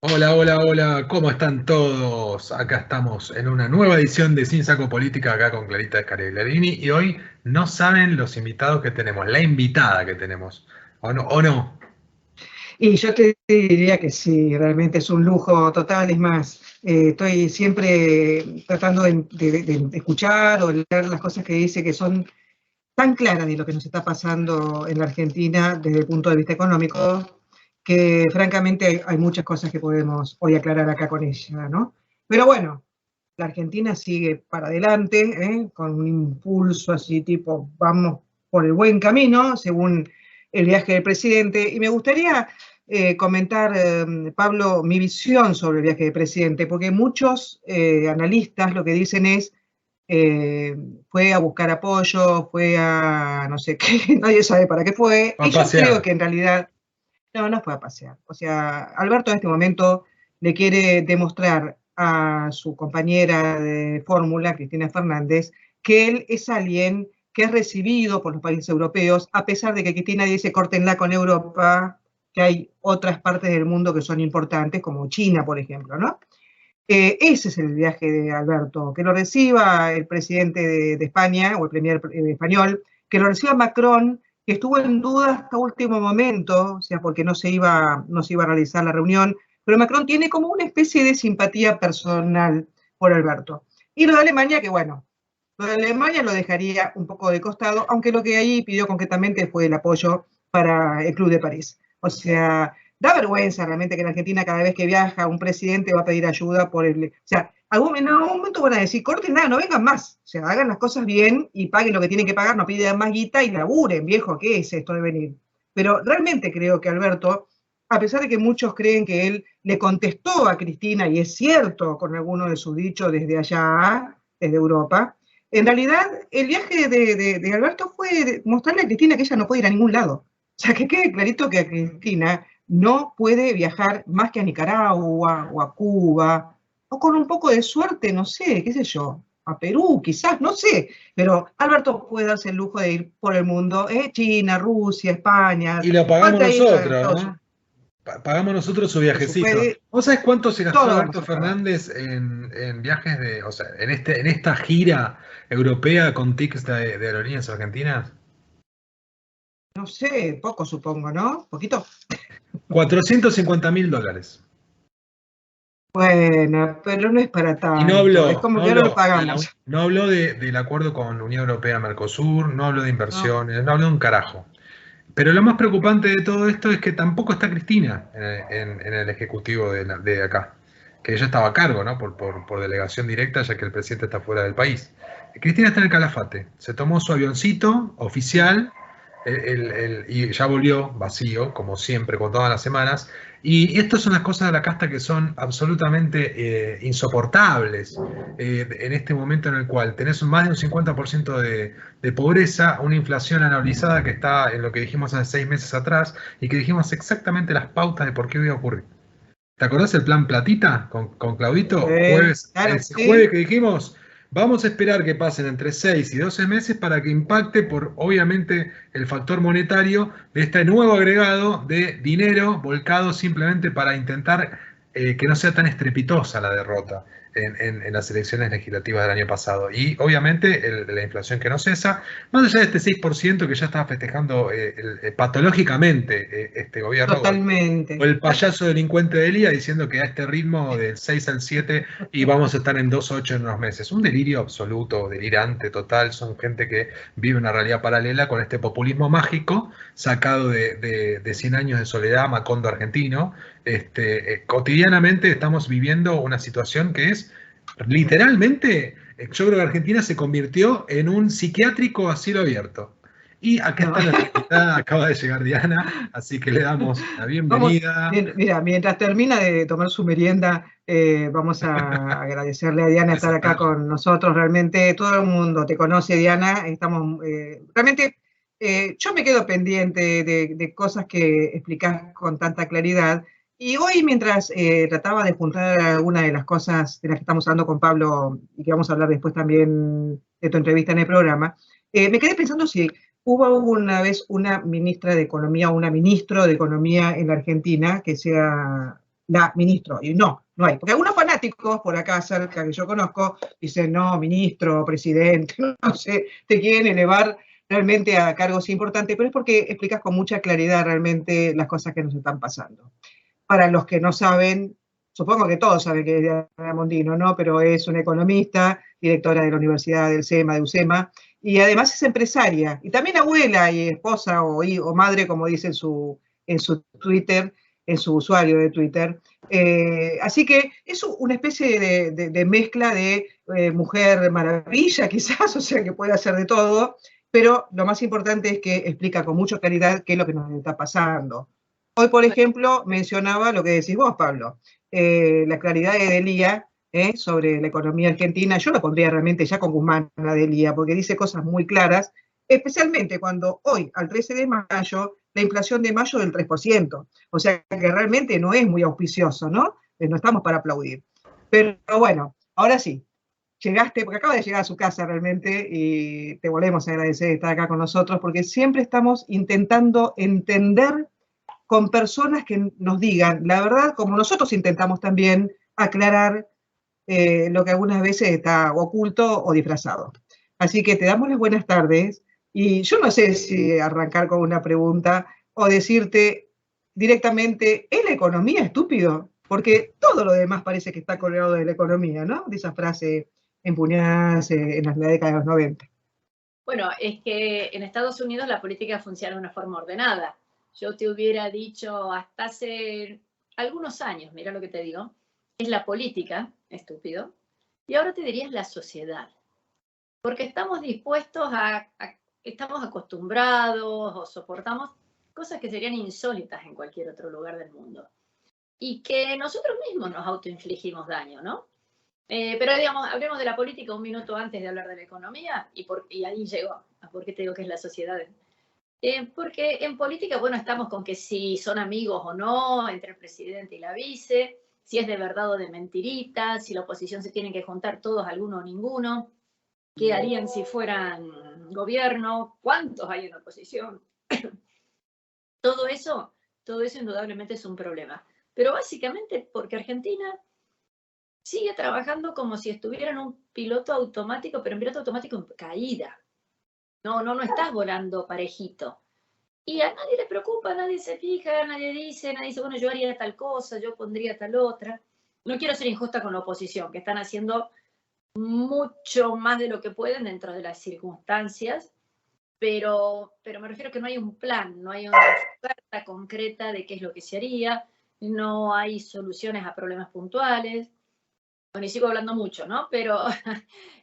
Hola, hola, hola, ¿cómo están todos? Acá estamos en una nueva edición de Sin Saco Política, acá con Clarita Scareglarini, y hoy no saben los invitados que tenemos, la invitada que tenemos, ¿o no? ¿O no? Y yo te diría que sí, realmente es un lujo total. Es más, estoy siempre tratando de escuchar o leer las cosas que dice que son tan claras de lo que nos está pasando en la Argentina desde el punto de vista económico, que francamente hay muchas cosas que podemos hoy aclarar acá con ella, ¿no? Pero bueno, la Argentina sigue para adelante, con un impulso así tipo, vamos por el buen camino, según el viaje del presidente. Y me gustaría comentar, Pablo, mi visión sobre el viaje del presidente, porque muchos analistas lo que dicen es, eh, fue a buscar apoyo, fue a no sé qué, nadie sabe para qué fue, Va y a yo creo pasear. que en realidad no fue a pasear. O sea, Alberto en este momento le quiere demostrar a su compañera de fórmula, Cristina Fernández, que él es alguien que es recibido por los países europeos, a pesar de que Cristina dice córtenla con Europa, que hay otras partes del mundo que son importantes, como China, por ejemplo, ¿no? Ese es el viaje de Alberto, que lo reciba el presidente de España o el premier español, que lo reciba Macron, que estuvo en duda hasta último momento, o sea, porque no se iba a realizar la reunión, pero Macron tiene como una especie de simpatía personal por Alberto. Y lo de Alemania, que bueno, lo de Alemania lo dejaría un poco de costado, aunque lo que ahí pidió concretamente fue el apoyo para el Club de París. O sea, da vergüenza realmente que en Argentina cada vez que viaja un presidente va a pedir ayuda por el... O sea, en algún momento van a decir, corten nada, no vengan más. O sea, hagan las cosas bien y paguen lo que tienen que pagar, no pidan más guita y laburen, viejo, ¿qué es esto de venir? Pero realmente creo que Alberto, a pesar de que muchos creen que él le contestó a Cristina, y es cierto con algunos de sus dichos desde allá, desde Europa, en realidad el viaje de Alberto fue mostrarle a Cristina que ella no puede ir a ningún lado. O sea, que quede clarito que a Cristina no puede viajar más que a Nicaragua o a Cuba, o con un poco de suerte, no sé, qué sé yo, a Perú quizás, no sé, pero Alberto puede darse el lujo de ir por el mundo, China, Rusia, España, Y lo pagamos falta ir a nosotros, Estados ¿no? Unidos, Pagamos nosotros su por eso viajecito. puede, ¿Vos sabés cuánto se gastó todo Alberto vamos a pagar. Fernández en viajes o sea, en esta gira europea con tickets de aerolíneas argentinas? No sé, poco supongo, ¿no? ¿Poquito? $450.000. Bueno, pero no es para Y no tanto, es habló, como no que ahora lo habló pagamos, no habló del acuerdo con la Unión Europea-Mercosur, no habló de ¿no? inversiones, no habló un carajo. Pero lo más preocupante de todo esto es que tampoco está Cristina en el ejecutivo de acá, que ella estaba a cargo, ¿no? Por delegación directa, ya que el presidente está fuera del país. Cristina está en el Calafate, se tomó su avioncito oficial y ya volvió vacío, como siempre, con todas las semanas. Y estas son las cosas de la casta que son absolutamente insoportables en este momento en el cual tenés más de un 50% de pobreza, una inflación anualizada que está en lo que dijimos hace 6 meses atrás y que dijimos exactamente las pautas de por qué iba a ocurrir. ¿Te acordás el plan Platita con Claudito? Claro, Ese jueves sí. que dijimos, vamos a esperar que pasen entre 6 y 12 meses para que impacte por, obviamente, el factor monetario de este nuevo agregado de dinero volcado simplemente para intentar que no sea tan estrepitosa la derrota en las elecciones legislativas del año pasado. Y obviamente la inflación que no cesa, más allá de este 6% que ya estaba festejando patológicamente este gobierno, o Totalmente. el payaso delincuente de Elía diciendo que a este ritmo del 6 al 7 y vamos a estar en 2,8 en unos meses. Un delirio absoluto, delirante, total. Son gente que vive una realidad paralela con este populismo mágico sacado de 100 años de soledad, Macondo argentino. Cotidianamente estamos viviendo una situación que es literalmente, yo creo que Argentina se convirtió en un psiquiátrico a cielo abierto. Y acá No. está nuestra invitada, acaba de llegar Diana, así que le damos la Vamos, bienvenida. mira, mientras termina de tomar su merienda, vamos a agradecerle a Diana estar acá Presentarla. con nosotros. Realmente todo el mundo te conoce, Diana. Estamos, realmente, yo me quedo pendiente de cosas que explicás con tanta claridad. Y hoy, mientras trataba de juntar algunas de las cosas de las que estamos hablando con Pablo y que vamos a hablar después también de tu entrevista en el programa, me quedé pensando si hubo una vez una ministra de Economía o una ministro de Economía en la Argentina que sea la ministro, y no hay. Porque algunos fanáticos por acá cerca que yo conozco dicen, no, ministro, presidente, no sé, te quieren elevar realmente a cargos importantes, pero es porque explicas con mucha claridad realmente las cosas que nos están pasando. Para los que no saben, supongo que todos saben que es Diana Mondino, ¿no? Pero es una economista, directora de la Universidad del SEMA, de UCEMA, y además es empresaria, y también abuela y esposa o madre, como dice en su Twitter, en su usuario de Twitter. Así que es una especie de mezcla de mujer maravilla, quizás, o sea, que puede hacer de todo, pero lo más importante es que explica con mucha claridad qué es lo que nos está pasando. Hoy, por ejemplo, mencionaba lo que decís vos, Pablo, la claridad de Delía sobre la economía argentina. Yo la pondría realmente ya con Guzmán a Delía, porque dice cosas muy claras, especialmente cuando hoy, al 13 de mayo, la inflación de mayo del 3%. O sea que realmente no es muy auspicioso, ¿no? No estamos para aplaudir. Pero bueno, ahora sí, llegaste, porque acaba de llegar a su casa realmente y te volvemos a agradecer estar acá con nosotros, porque siempre estamos intentando entender con personas que nos digan la verdad, como nosotros intentamos también aclarar lo que algunas veces está oculto o disfrazado. Así que te damos las buenas tardes y yo no sé si arrancar con una pregunta o decirte directamente, ¿es la economía estúpido? Porque todo lo demás parece que está colgado de la economía, ¿no? De esa frase empuñada en la década de los 90. Bueno, es que en Estados Unidos la política funciona de una forma ordenada. Yo te hubiera dicho hasta hace algunos años, mira lo que te digo, es la política, estúpido, y ahora te diría es la sociedad. Porque estamos dispuestos estamos acostumbrados o soportamos cosas que serían insólitas en cualquier otro lugar del mundo. Y que nosotros mismos nos autoinfligimos daño, ¿no? Pero digamos, hablemos de la política un minuto antes de hablar de la economía y ahí llego a por qué te digo que es la sociedad. Porque en política, bueno, estamos con que si son amigos o no entre el presidente y la vice, si es de verdad o de mentirita, si la oposición se tienen que juntar todos, alguno o ninguno, qué harían si fueran gobierno, cuántos hay en la oposición. Todo eso indudablemente es un problema. Pero básicamente porque Argentina sigue trabajando como si estuviera en un piloto automático, pero en piloto automático en caída. No estás volando parejito. Y a nadie le preocupa, nadie se fija, nadie dice, bueno, yo haría tal cosa, yo pondría tal otra. No quiero ser injusta con la oposición, que están haciendo mucho más de lo que pueden dentro de las circunstancias, pero me refiero a que no hay un plan, no hay una oferta concreta de qué es lo que se haría, no hay soluciones a problemas puntuales. Bueno, y sigo hablando mucho, ¿no? Pero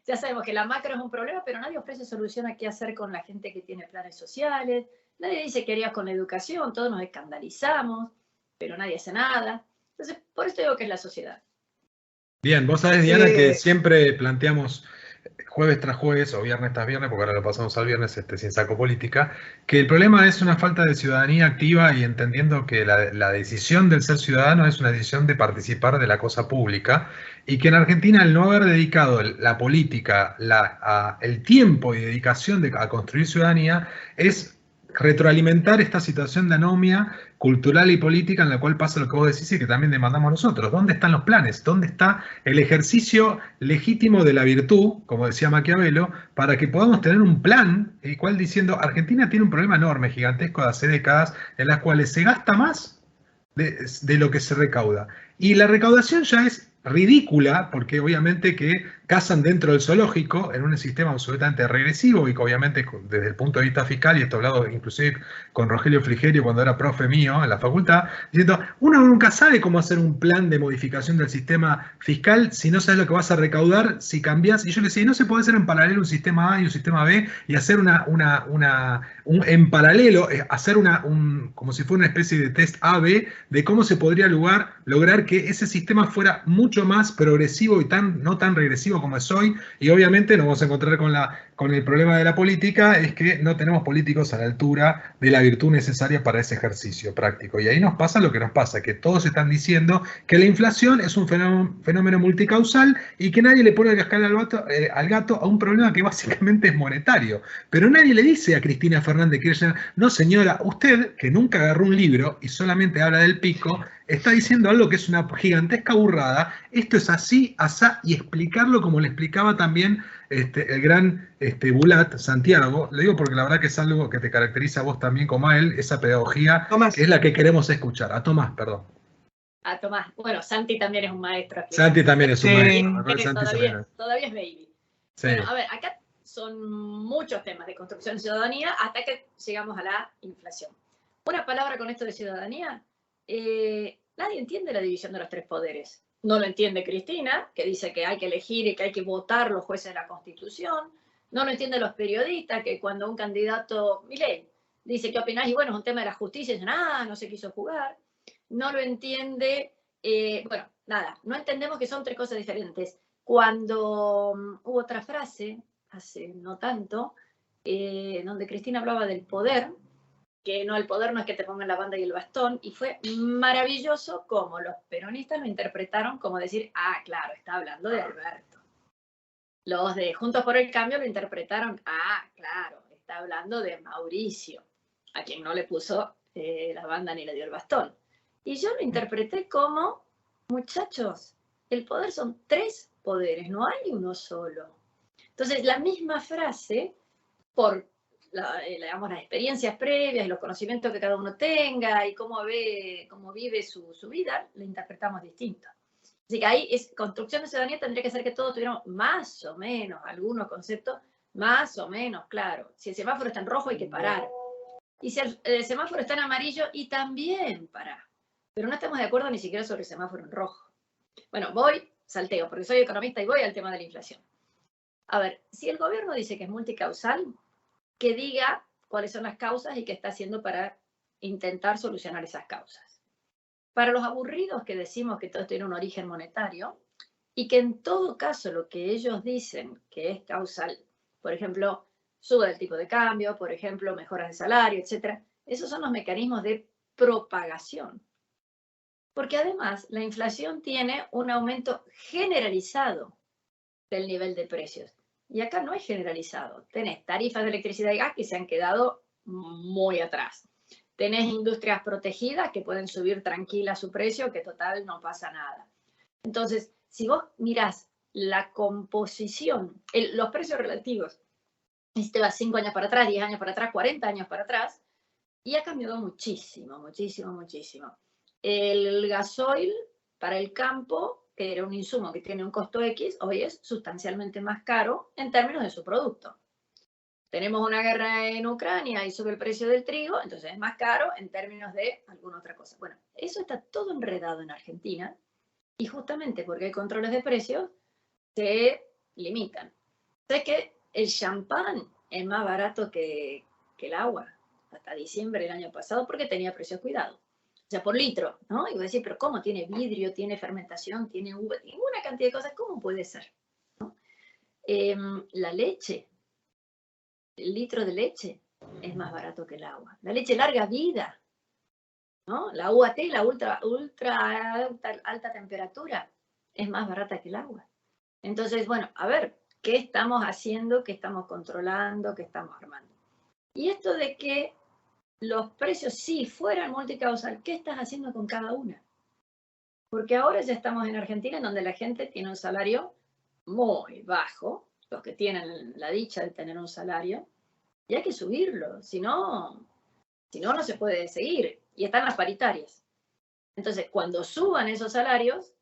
ya sabemos que la macro es un problema, pero nadie ofrece solución a qué hacer con la gente que tiene planes sociales, nadie dice qué harías con la educación, todos nos escandalizamos, pero nadie hace nada. Entonces, por eso digo que es la sociedad. Bien, vos sabés, Diana, que siempre planteamos jueves tras jueves o viernes tras viernes, porque ahora lo pasamos al viernes sin saco política, que el problema es una falta de ciudadanía activa y entendiendo que la decisión del ser ciudadano es una decisión de participar de la cosa pública y que en Argentina el no haber dedicado la política, el tiempo y dedicación a construir ciudadanía es retroalimentar esta situación de anomia cultural y política en la cual pasa lo que vos decís y que también demandamos nosotros. ¿Dónde están los planes? ¿Dónde está el ejercicio legítimo de la virtud, como decía Maquiavelo, para que podamos tener un plan, el cual diciendo, Argentina tiene un problema enorme, gigantesco de hace décadas, en las cuales se gasta más de lo que se recauda. Y la recaudación ya es ridícula, porque obviamente que cazan dentro del zoológico en un sistema absolutamente regresivo y que obviamente desde el punto de vista fiscal, y esto hablado inclusive con Rogelio Frigerio cuando era profe mío en la facultad, diciendo, uno nunca sabe cómo hacer un plan de modificación del sistema fiscal si no sabes lo que vas a recaudar, si cambias, y yo le decía, no se puede hacer en paralelo un sistema A y un sistema B y hacer en paralelo, hacer como si fuera una especie de test A-B de cómo se podría lograr que ese sistema fuera mucho mucho más progresivo y no tan regresivo como es hoy, y obviamente nos vamos a encontrar con el problema de la política, es que no tenemos políticos a la altura de la virtud necesaria para ese ejercicio práctico. Y ahí nos pasa lo que nos pasa, que todos están diciendo que la inflación es un fenómeno multicausal y que nadie le pone el cascabel al gato a un problema que básicamente es monetario. Pero nadie le dice a Cristina Fernández de Kirchner, no señora, usted que nunca agarró un libro y solamente habla del pico, está diciendo algo que es una gigantesca burrada, esto es así, asá, y explicarlo como le explicaba también el gran Bulat, Santiago. Le digo porque la verdad que es algo que te caracteriza a vos también como a él, esa pedagogía Tomás. que es la que queremos escuchar. A Tomás, perdón. A Tomás. Bueno, Santi también es un maestro. Santi también es un maestro. Todavía es baby. Sí. Bueno, a ver, acá son muchos temas de construcción de ciudadanía hasta que llegamos a la inflación. Una palabra con esto de ciudadanía. Nadie entiende la división de los tres poderes. No lo entiende Cristina, que dice que hay que elegir y que hay que votar los jueces de la Constitución. No lo entienden los periodistas, que cuando un candidato, Milei, dice, ¿qué opinás? Y bueno, es un tema de la justicia, y dicen, no se quiso jugar. No lo entiende, bueno, nada, no entendemos que son tres cosas diferentes. Cuando hubo otra frase, hace no tanto, donde Cristina hablaba del poder, que no, el poder no es que te pongan la banda y el bastón, y fue maravilloso como los peronistas lo interpretaron como decir, claro, está hablando de Alberto. Los de Juntos por el Cambio lo interpretaron, claro, está hablando de Mauricio, a quien no le puso la banda ni le dio el bastón. Y yo lo interpreté como, muchachos, el poder son tres poderes, no hay uno solo. Entonces, la misma frase, por digamos, las experiencias previas y los conocimientos que cada uno tenga y cómo vive su vida, la interpretamos distinto. Así que ahí construcción de ciudadanía tendría que ser que todos tuviéramos más o menos algunos conceptos más o menos claros. Si el semáforo está en rojo hay que parar. Y si el semáforo está en amarillo, y también parar. Pero no estamos de acuerdo ni siquiera sobre el semáforo en rojo. Bueno, salteo, porque soy economista y voy al tema de la inflación. A ver, si el gobierno dice que es multicausal, que diga cuáles son las causas y qué está haciendo para intentar solucionar esas causas. Para los aburridos que decimos que todo tiene un origen monetario y que en todo caso lo que ellos dicen que es causal, por ejemplo, sube el tipo de cambio, por ejemplo, mejoras de salario, etc. Esos son los mecanismos de propagación. Porque además la inflación tiene un aumento generalizado del nivel de precios. Y acá no es generalizado. Tenés tarifas de electricidad y gas que se han quedado muy atrás. Tenés industrias protegidas que pueden subir tranquila su precio, que total no pasa nada. Entonces, si vos mirás la composición, los precios relativos, y si te vas 5 años para atrás, 10 años para atrás, 40 años para atrás, y ha cambiado muchísimo, muchísimo, muchísimo. El gasoil para el campo, que era un insumo que tiene un costo X, hoy es sustancialmente más caro en términos de su producto. Tenemos una guerra en Ucrania y sube el precio del trigo, entonces es más caro en términos de alguna otra cosa. Bueno, eso está todo enredado en Argentina y justamente porque hay controles de precios, se limitan. Sé que el champán es más barato que el agua hasta diciembre del año pasado porque tenía precios cuidados. O sea, por litro, ¿no? Y vos decís, pero ¿cómo? Tiene vidrio, tiene fermentación, tiene uva, tiene una cantidad de cosas, ¿cómo puede ser? ¿No? La leche, el litro de leche es más barato que el agua. La leche larga vida, ¿no? La UAT, la ultra alta temperatura, es más barata que el agua. Entonces, bueno, a ver, ¿qué estamos haciendo? ¿Qué estamos controlando? ¿Qué estamos armando? Y esto de que los precios, si fueran multicausal, ¿qué estás haciendo con cada una? Porque ahora ya estamos en Argentina, en donde la gente tiene un salario muy bajo, los que tienen la dicha de tener un salario, y hay que subirlo, si no, no se puede seguir. Y están las paritarias. Entonces, cuando suban esos salarios,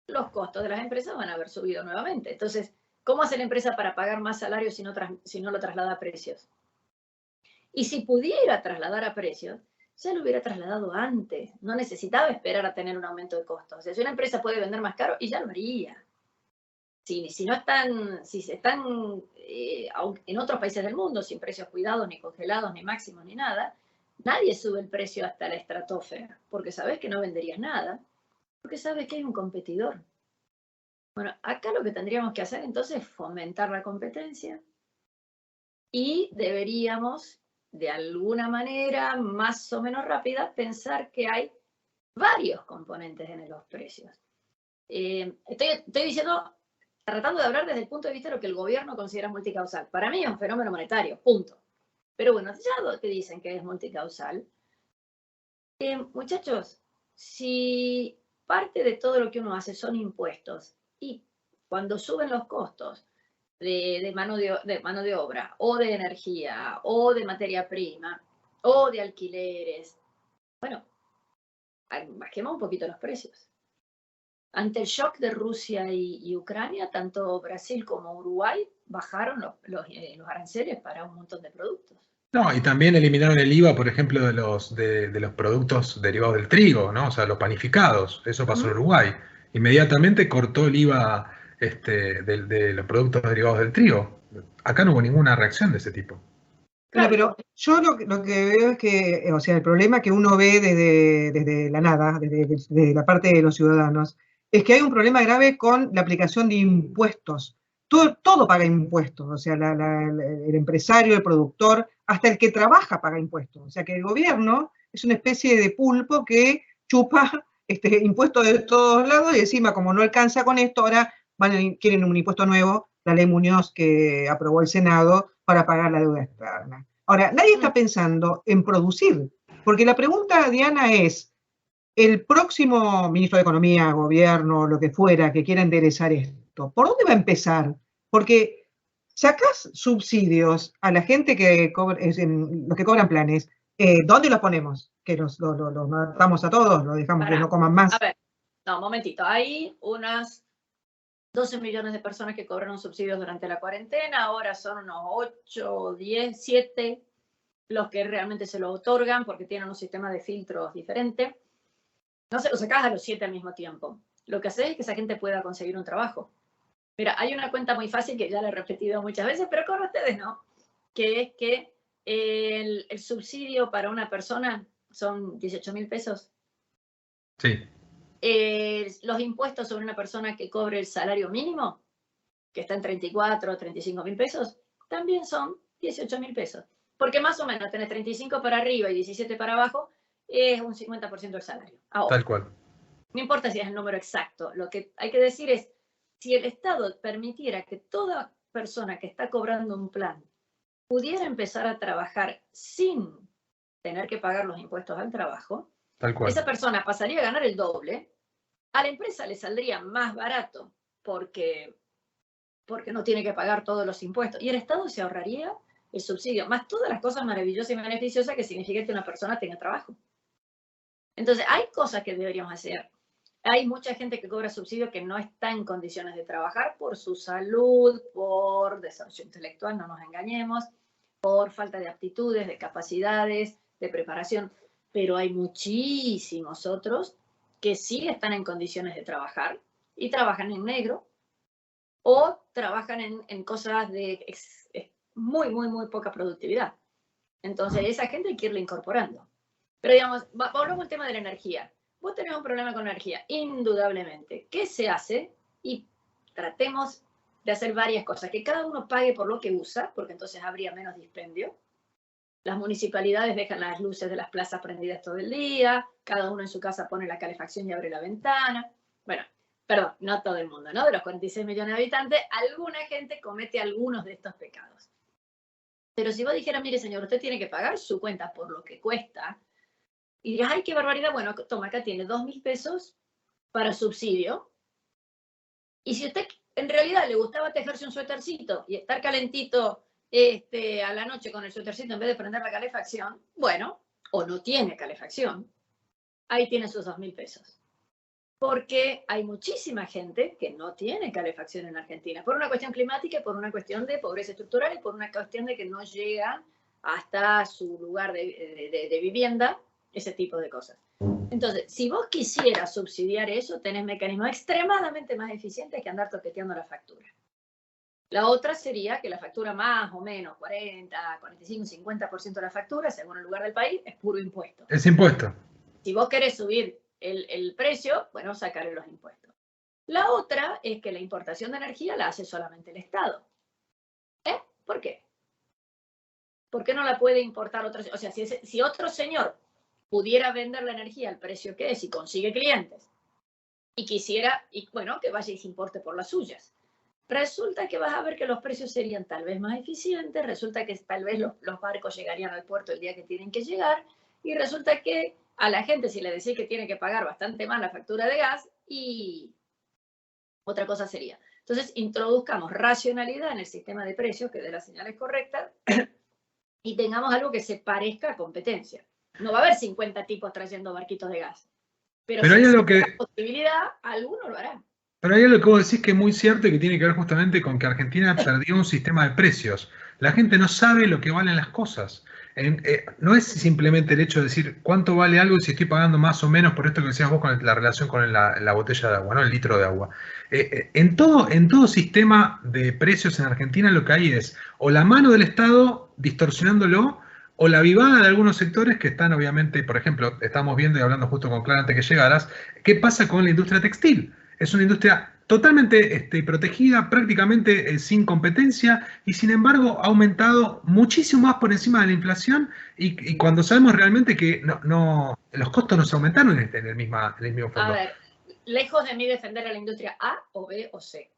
los costos de las empresas van a haber subido nuevamente. Entonces, ¿cómo hace la empresa para pagar más salarios si no lo traslada a precios? Y si pudiera trasladar a precios, ya lo hubiera trasladado antes. No necesitaba esperar a tener un aumento de costos. O sea, si una empresa puede vender más caro, y ya lo haría. Si se están en otros países del mundo, sin precios cuidados, ni congelados, ni máximos, ni nada, nadie sube el precio hasta la estratosfera, porque sabes que no venderías nada, porque sabes que hay un competidor. Bueno, acá lo que tendríamos que hacer entonces es fomentar la competencia y deberíamos, de alguna manera más o menos rápida, pensar que hay varios componentes en los precios. Estoy diciendo, tratando de hablar desde el punto de vista de lo que el gobierno considera multicausal. Para mí es un fenómeno monetario, punto. Pero bueno, ya te dicen que es multicausal. Muchachos, si parte de todo lo que uno hace son impuestos y cuando suben los costos de mano de obra o de energía o de materia prima o de alquileres, bueno, bajemos un poquito los precios. Ante el shock de Rusia y Ucrania, tanto Brasil como Uruguay bajaron los aranceles para un montón de productos. No, y también eliminaron el IVA, por ejemplo, de los productos derivados del trigo, ¿no? O sea, los panificados. Eso pasó en Uruguay. Inmediatamente cortó el IVA de los productos derivados del trigo. Acá no hubo ninguna reacción de ese tipo. Claro, pero yo lo que veo es que, o sea, el problema que uno ve desde la nada, desde la parte de los ciudadanos, es que hay un problema grave con la aplicación de impuestos. Todo paga impuestos, o sea, el empresario, el productor, hasta el que trabaja paga impuestos. O sea, que el gobierno es una especie de pulpo que chupa impuestos de todos lados y encima, como no alcanza con esto, ahora quieren un impuesto nuevo, la ley Muñoz que aprobó el Senado, para pagar la deuda externa. Ahora, nadie está pensando en producir, porque la pregunta, Diana, es, el próximo ministro de Economía, gobierno, lo que fuera, que quiera enderezar esto, ¿por dónde va a empezar? Porque sacas subsidios a la gente que los que cobran planes, ¿dónde los ponemos? ¿Que los matamos a todos? ¿Los dejamos que no coman más? A ver, no, un momentito. Hay unas 12 millones de personas que cobraron subsidios durante la cuarentena, ahora son unos 8, 10, 7 los que realmente se lo otorgan porque tienen un sistema de filtros diferente. No se lo sacas a los 7 al mismo tiempo. Lo que hace es que esa gente pueda conseguir un trabajo. Mira, hay una cuenta muy fácil que ya la he repetido muchas veces, pero con ustedes no, que es que el subsidio para una persona son 18.000 pesos. Sí. Los impuestos sobre una persona que cobre el salario mínimo, que está en 34 o 35.000 pesos, también son 18.000 pesos. Porque más o menos tenés 35 para arriba y 17 para abajo, es un 50% del salario. Ahora, Tal cual. No importa si es el número exacto, lo que hay que decir es, si el Estado permitiera que toda persona que está cobrando un plan pudiera empezar a trabajar sin tener que pagar los impuestos al trabajo, Tal cual. esa persona pasaría a ganar el doble, a la empresa le saldría más barato porque no tiene que pagar todos los impuestos y el Estado se ahorraría el subsidio, más todas las cosas maravillosas y beneficiosas que significa que una persona tenga trabajo. Entonces, hay cosas que deberíamos hacer. Hay mucha gente que cobra subsidio que no está en condiciones de trabajar por su salud, por desarrollo intelectual, no nos engañemos, por falta de aptitudes, de capacidades, de preparación. Pero hay muchísimos otros que sí están en condiciones de trabajar y trabajan en negro o trabajan en cosas de muy, muy, muy poca productividad. Entonces, esa gente hay que irla incorporando. Pero digamos, volvamos al tema de la energía. Vos tenés un problema con la energía, indudablemente. ¿Qué se hace? Y tratemos de hacer varias cosas. Que cada uno pague por lo que usa, porque entonces habría menos dispendio. Las municipalidades dejan las luces de las plazas prendidas todo el día. Cada uno en su casa pone la calefacción y abre la ventana. Bueno, perdón, no todo el mundo, ¿no? De los 46 millones de habitantes, alguna gente comete algunos de estos pecados. Pero si vos dijeras, mire señor, usted tiene que pagar su cuenta por lo que cuesta, y dirás, ay, qué barbaridad, bueno, toma, acá tiene 2.000 pesos para subsidio, y si usted en realidad le gustaba tejerse un suétercito y estar calentito a la noche con el suétercito en vez de prender la calefacción, bueno, o no tiene calefacción, ahí tiene sus 2.000 pesos. Porque hay muchísima gente que no tiene calefacción en Argentina, por una cuestión climática, por una cuestión de pobreza estructural y por una cuestión de que no llega hasta su lugar de vivienda, ese tipo de cosas. Entonces, si vos quisieras subsidiar eso, tenés mecanismos extremadamente más eficientes que andar toqueteando la factura. La otra sería que la factura más o menos 40, 45, 50% de la factura, según el lugar del país, es puro impuesto. Es impuesto. Si vos querés subir el precio, bueno, sacarle los impuestos. La otra es que la importación de energía la hace solamente el Estado. ¿Por qué? ¿Por qué no la puede importar otro? O sea, si otro señor pudiera vender la energía al precio que es y consigue clientes y quisiera, y bueno, que vaya y se importe por las suyas. Resulta que vas a ver que los precios serían tal vez más eficientes, resulta que tal vez los barcos llegarían al puerto el día que tienen que llegar, y resulta que a la gente si le decís que tiene que pagar bastante más la factura de gas, y otra cosa sería. Entonces, introduzcamos racionalidad en el sistema de precios, que dé las señales correctas, y tengamos algo que se parezca a competencia. No va a haber 50 tipos trayendo barquitos de gas, pero Pero si hay algo existe que, la posibilidad, alguno lo hará. Pero hay algo que vos decís que es muy cierto y que tiene que ver justamente con que Argentina perdió un sistema de precios. La gente no sabe lo que valen las cosas. No es simplemente el hecho de decir cuánto vale algo y si estoy pagando más o menos por esto que decías vos con la relación con la botella de agua, ¿no? El litro de agua. En todo sistema de precios en Argentina lo que hay es o la mano del Estado distorsionándolo o la vivada de algunos sectores que están obviamente, por ejemplo, estamos viendo y hablando justo con Clara antes que llegaras, ¿qué pasa con la industria textil? Es una industria totalmente protegida, prácticamente sin competencia, y sin embargo ha aumentado muchísimo más por encima de la inflación, y cuando sabemos realmente que los costos no se aumentaron en el mismo A fondo. ver, lejos de mí defender a la industria A o B o C,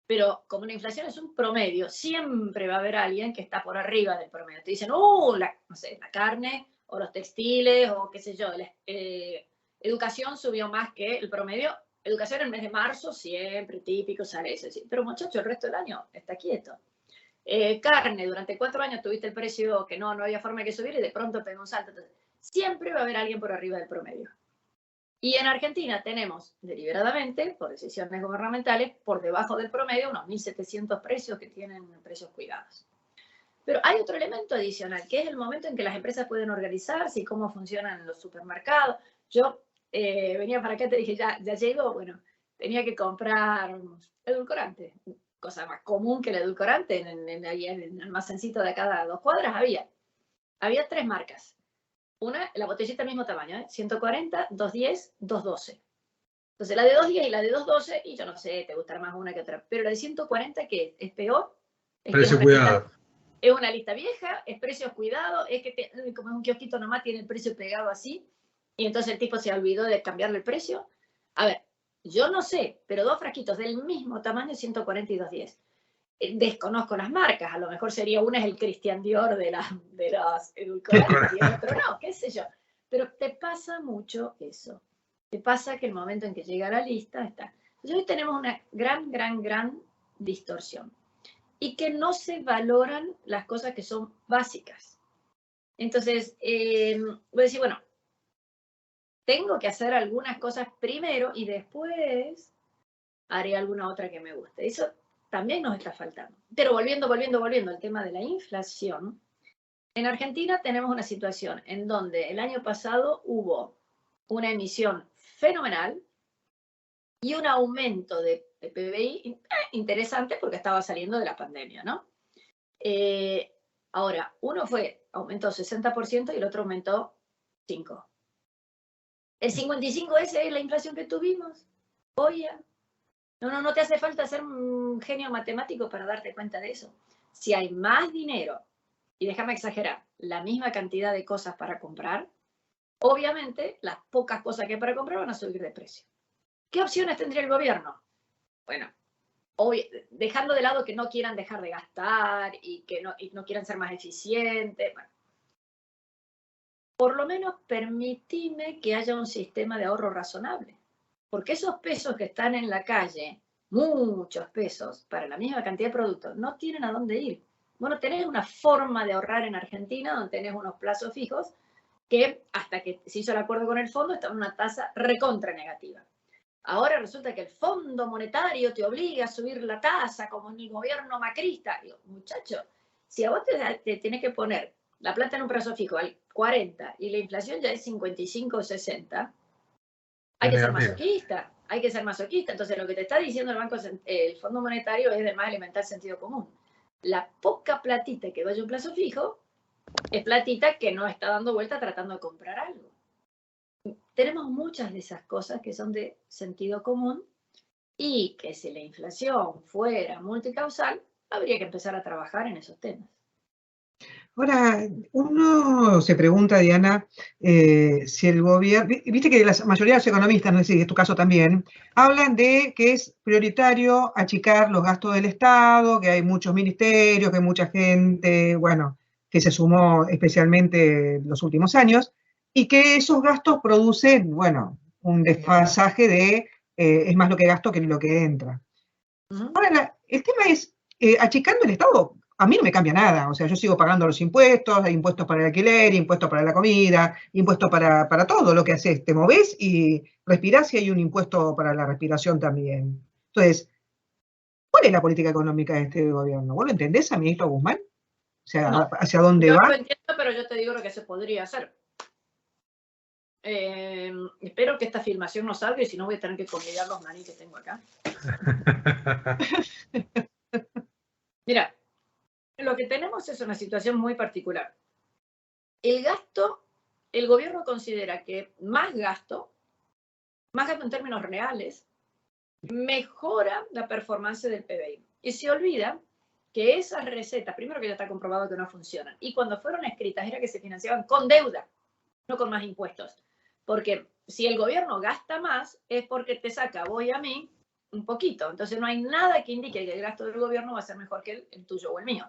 pero como la inflación es un promedio, siempre va a haber alguien que está por arriba del promedio. Te dicen, no sé, la carne o los textiles o qué sé yo, la educación subió más que el promedio. Educación en el mes de marzo, siempre típico, sale eso. Pero muchacho, el resto del año está quieto. Carne, durante 4 años tuviste el precio que no había forma de que subir y de pronto pegó un salto. Entonces, siempre va a haber alguien por arriba del promedio. Y en Argentina tenemos deliberadamente, por decisiones gubernamentales, por debajo del promedio, unos 1.700 precios que tienen precios cuidados. Pero hay otro elemento adicional, que es el momento en que las empresas pueden organizarse y cómo funcionan los supermercados. Yo venía para acá y te dije, ya llego, bueno, tenía que comprar edulcorante, cosa más común que el edulcorante, en el almacencito de acá a 2 cuadras había 3 marcas. Una, la botellita del mismo tamaño, 140, 210, 212. Entonces la de 210 y la de 212, y yo no sé, te gustará más una que otra, pero la de 140, ¿qué es peor? Es que Precio cuidado. es una lista vieja, es precios cuidados, es que como es un kiosquito nomás, tiene el precio pegado así, y entonces el tipo se olvidó de cambiarle el precio. A ver, yo no sé, pero 2 frasquitos del mismo tamaño, 140 y 210. Desconozco las marcas, a lo mejor sería una es el Christian Dior de los edulcorantes y el otro no, qué sé yo. Pero te pasa mucho eso. Te pasa que el momento en que llega la lista está. Entonces hoy tenemos una gran distorsión. Y que no se valoran las cosas que son básicas. Entonces, voy a decir, bueno, tengo que hacer algunas cosas primero y después haré alguna otra que me guste. Eso también nos está faltando. Pero volviendo al tema de la inflación, en Argentina tenemos una situación en donde el año pasado hubo una emisión fenomenal y un aumento de PBI interesante porque estaba saliendo de la pandemia, ¿no? Ahora, uno aumentó 60% y el otro aumentó 5%. El 55% ese es la inflación que tuvimos. Oye, no te hace falta ser un genio matemático para darte cuenta de eso. Si hay más dinero, y déjame exagerar, la misma cantidad de cosas para comprar, obviamente las pocas cosas que hay para comprar van a subir de precio. ¿Qué opciones tendría el gobierno? Bueno, dejando de lado que no quieran dejar de gastar y que no quieran ser más eficientes, bueno, por lo menos permitime que haya un sistema de ahorro razonable. Porque esos pesos que están en la calle, muchos pesos, para la misma cantidad de productos, no tienen a dónde ir. Bueno, tenés una forma de ahorrar en Argentina donde tenés unos plazos fijos que hasta que se hizo el acuerdo con el fondo está en una tasa recontra negativa. Ahora resulta que el Fondo Monetario te obliga a subir la tasa como en el gobierno macrista. Digo, muchacho, si a vos te tienes que poner la plata en un plazo fijo al 40 y la inflación ya es 55 o 60, hay que ser masoquista, Entonces lo que te está diciendo el Fondo Monetario es de más elemental sentido común. La poca platita que vaya a un plazo fijo es platita que no está dando vuelta tratando de comprar algo. Tenemos muchas de esas cosas que son de sentido común y que si la inflación fuera multicausal, habría que empezar a trabajar en esos temas. Ahora, uno se pregunta, Diana, si el gobierno, viste que la mayoría de los economistas, no sé si es tu caso también, hablan de que es prioritario achicar los gastos del Estado, que hay muchos ministerios, que hay mucha gente, bueno, que se sumó especialmente en los últimos años, y que esos gastos producen, bueno, un desfasaje de, es más lo que gasto que lo que entra. Ahora, el tema es, achicando el Estado, a mí no me cambia nada. O sea, yo sigo pagando los impuestos, hay impuestos para el alquiler, impuestos para la comida, impuestos para todo lo que haces. Te movés y respirás y hay un impuesto para la respiración también. Entonces, ¿cuál es la política económica de este gobierno? ¿Vos lo entendés, ministro Guzmán? O sea, No, ¿hacia dónde yo va? lo entiendo, pero yo te digo lo que se podría hacer. Espero que esta filmación no salga y si no voy a tener que convidar los maní que tengo acá. Mira, lo que tenemos es una situación muy particular. El gasto, el gobierno considera que más gasto en términos reales, mejora la performance del PBI. Y se olvida que esas recetas, primero que ya está comprobado que no funcionan, y cuando fueron escritas era que se financiaban con deuda, no con más impuestos. Porque si el gobierno gasta más, es porque te saca, vos y a mí, un poquito. Entonces no hay nada que indique que el gasto del gobierno va a ser mejor que el tuyo o el mío.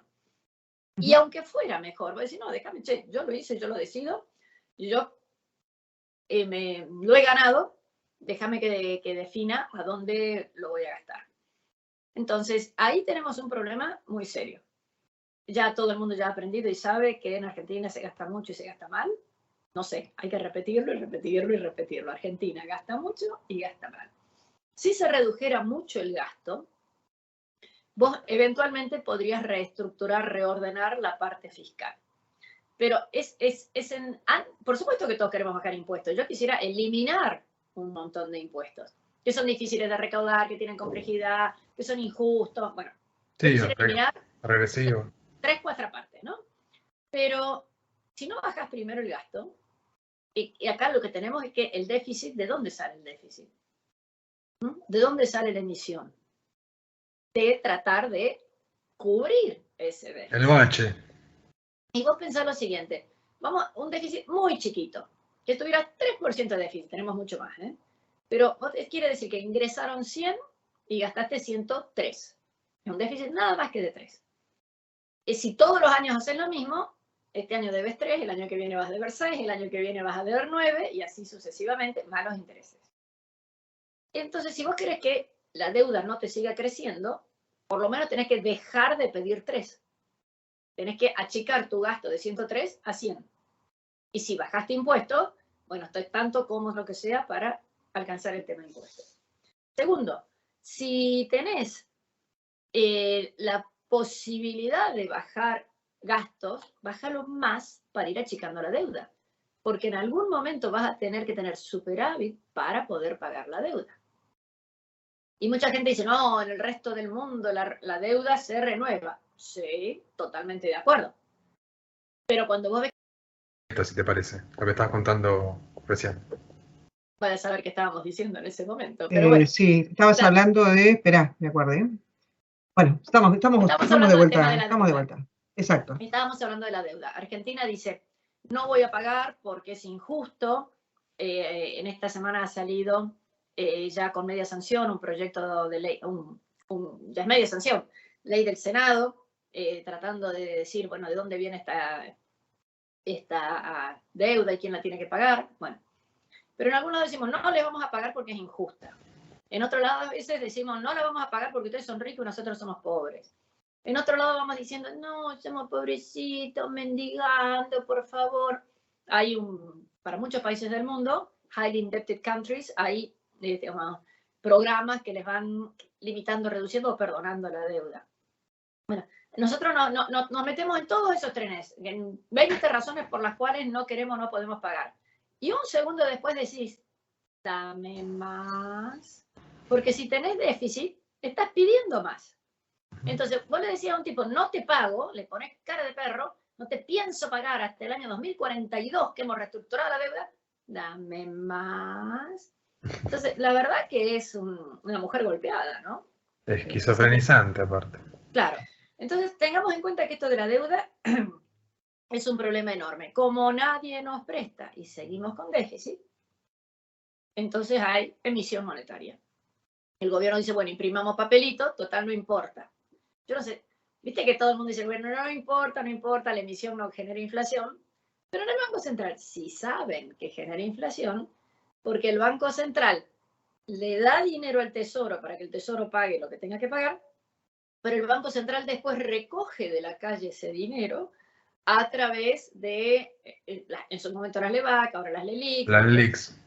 Y aunque fuera mejor, voy a decir, no, déjame, che, yo lo hice, yo lo decido, yo lo he ganado, déjame que defina a dónde lo voy a gastar. Entonces, ahí tenemos un problema muy serio. Ya todo el mundo ya ha aprendido y sabe que en Argentina se gasta mucho y se gasta mal. No sé, hay que repetirlo y repetirlo y repetirlo. Argentina gasta mucho y gasta mal. Si se redujera mucho el gasto, vos eventualmente podrías reestructurar, reordenar la parte fiscal. Pero por supuesto que todos queremos bajar impuestos. Yo quisiera eliminar un montón de impuestos que son difíciles de recaudar, que tienen complejidad, que son injustos. Bueno, Sí, yo quisiera eliminar regresivo. 3-4 partes, ¿no? Pero si no bajas primero el gasto, y acá lo que tenemos es que el déficit, ¿de dónde sale el déficit? ¿De dónde sale la emisión? De tratar de cubrir ese déficit. El bache. Y vos pensás lo siguiente, vamos a un déficit muy chiquito, que tuviera 3% de déficit, tenemos mucho más, ¿eh? Pero quiere decir que ingresaron 100 y gastaste 103. Es un déficit nada más que de 3. Y si todos los años hacen lo mismo, este año debes 3, el año que viene vas a deber 6, el año que viene vas a deber 9 y así sucesivamente, más los intereses. Entonces, si vos querés que la deuda no te siga creciendo, por lo menos tenés que dejar de pedir 3. Tenés que achicar tu gasto de 103 a 100. Y si bajaste impuestos, bueno, estoy tanto como lo que sea para alcanzar el tema de impuestos. Segundo, si tenés la posibilidad de bajar gastos, bájalo más para ir achicando la deuda. Porque en algún momento vas a tener que tener superávit para poder pagar la deuda. Y mucha gente dice, no, en el resto del mundo la deuda se renueva. Sí, totalmente de acuerdo. Pero cuando vos ves... Si te parece, lo que estabas contando recién. Vas a saber qué estábamos diciendo en ese momento. Pero bueno, Sí, estabas hablando de... Esperá, me acuerdo, ¿eh? Bueno, estamos de vuelta. Estamos de vuelta. Exacto. Estábamos hablando de la deuda. Argentina dice, no voy a pagar porque es injusto. En esta semana ha salido ya con media sanción un proyecto de ley, ya es media sanción, ley del Senado, tratando de decir, bueno, de dónde viene esta deuda y quién la tiene que pagar. Bueno, pero en algunos decimos, no le vamos a pagar porque es injusta. En otro lado, a veces decimos, no la vamos a pagar porque ustedes son ricos y nosotros somos pobres. En otro lado vamos diciendo, no, somos pobrecitos, mendigando, por favor. Hay para muchos países del mundo, highly indebted countries, hay programas que les van limitando, reduciendo o perdonando la deuda. Bueno, nosotros nos metemos en todos esos trenes, en 20 razones por las cuales no queremos, no podemos pagar. Y un segundo después decís, dame más. Porque si tenés déficit, estás pidiendo más. Entonces, vos le decías a un tipo, no te pago, le pones cara de perro, no te pienso pagar hasta el año 2042 que hemos reestructurado la deuda, dame más. Entonces, la verdad que es una mujer golpeada, ¿no? Esquizofrenizante, aparte. Claro. Entonces, tengamos en cuenta que esto de la deuda es un problema enorme. Como nadie nos presta y seguimos con déficit, entonces hay emisión monetaria. El gobierno dice, bueno, imprimamos papelito, total, no importa. Yo no sé, viste que todo el mundo dice, bueno, no importa, no importa, la emisión no genera inflación, pero en el Banco Central sí saben que genera inflación, porque el Banco Central le da dinero al Tesoro para que el Tesoro pague lo que tenga que pagar, pero el Banco Central después recoge de la calle ese dinero a través de, en su momento las LEVAC, ahora las LELIC, Las LELICs.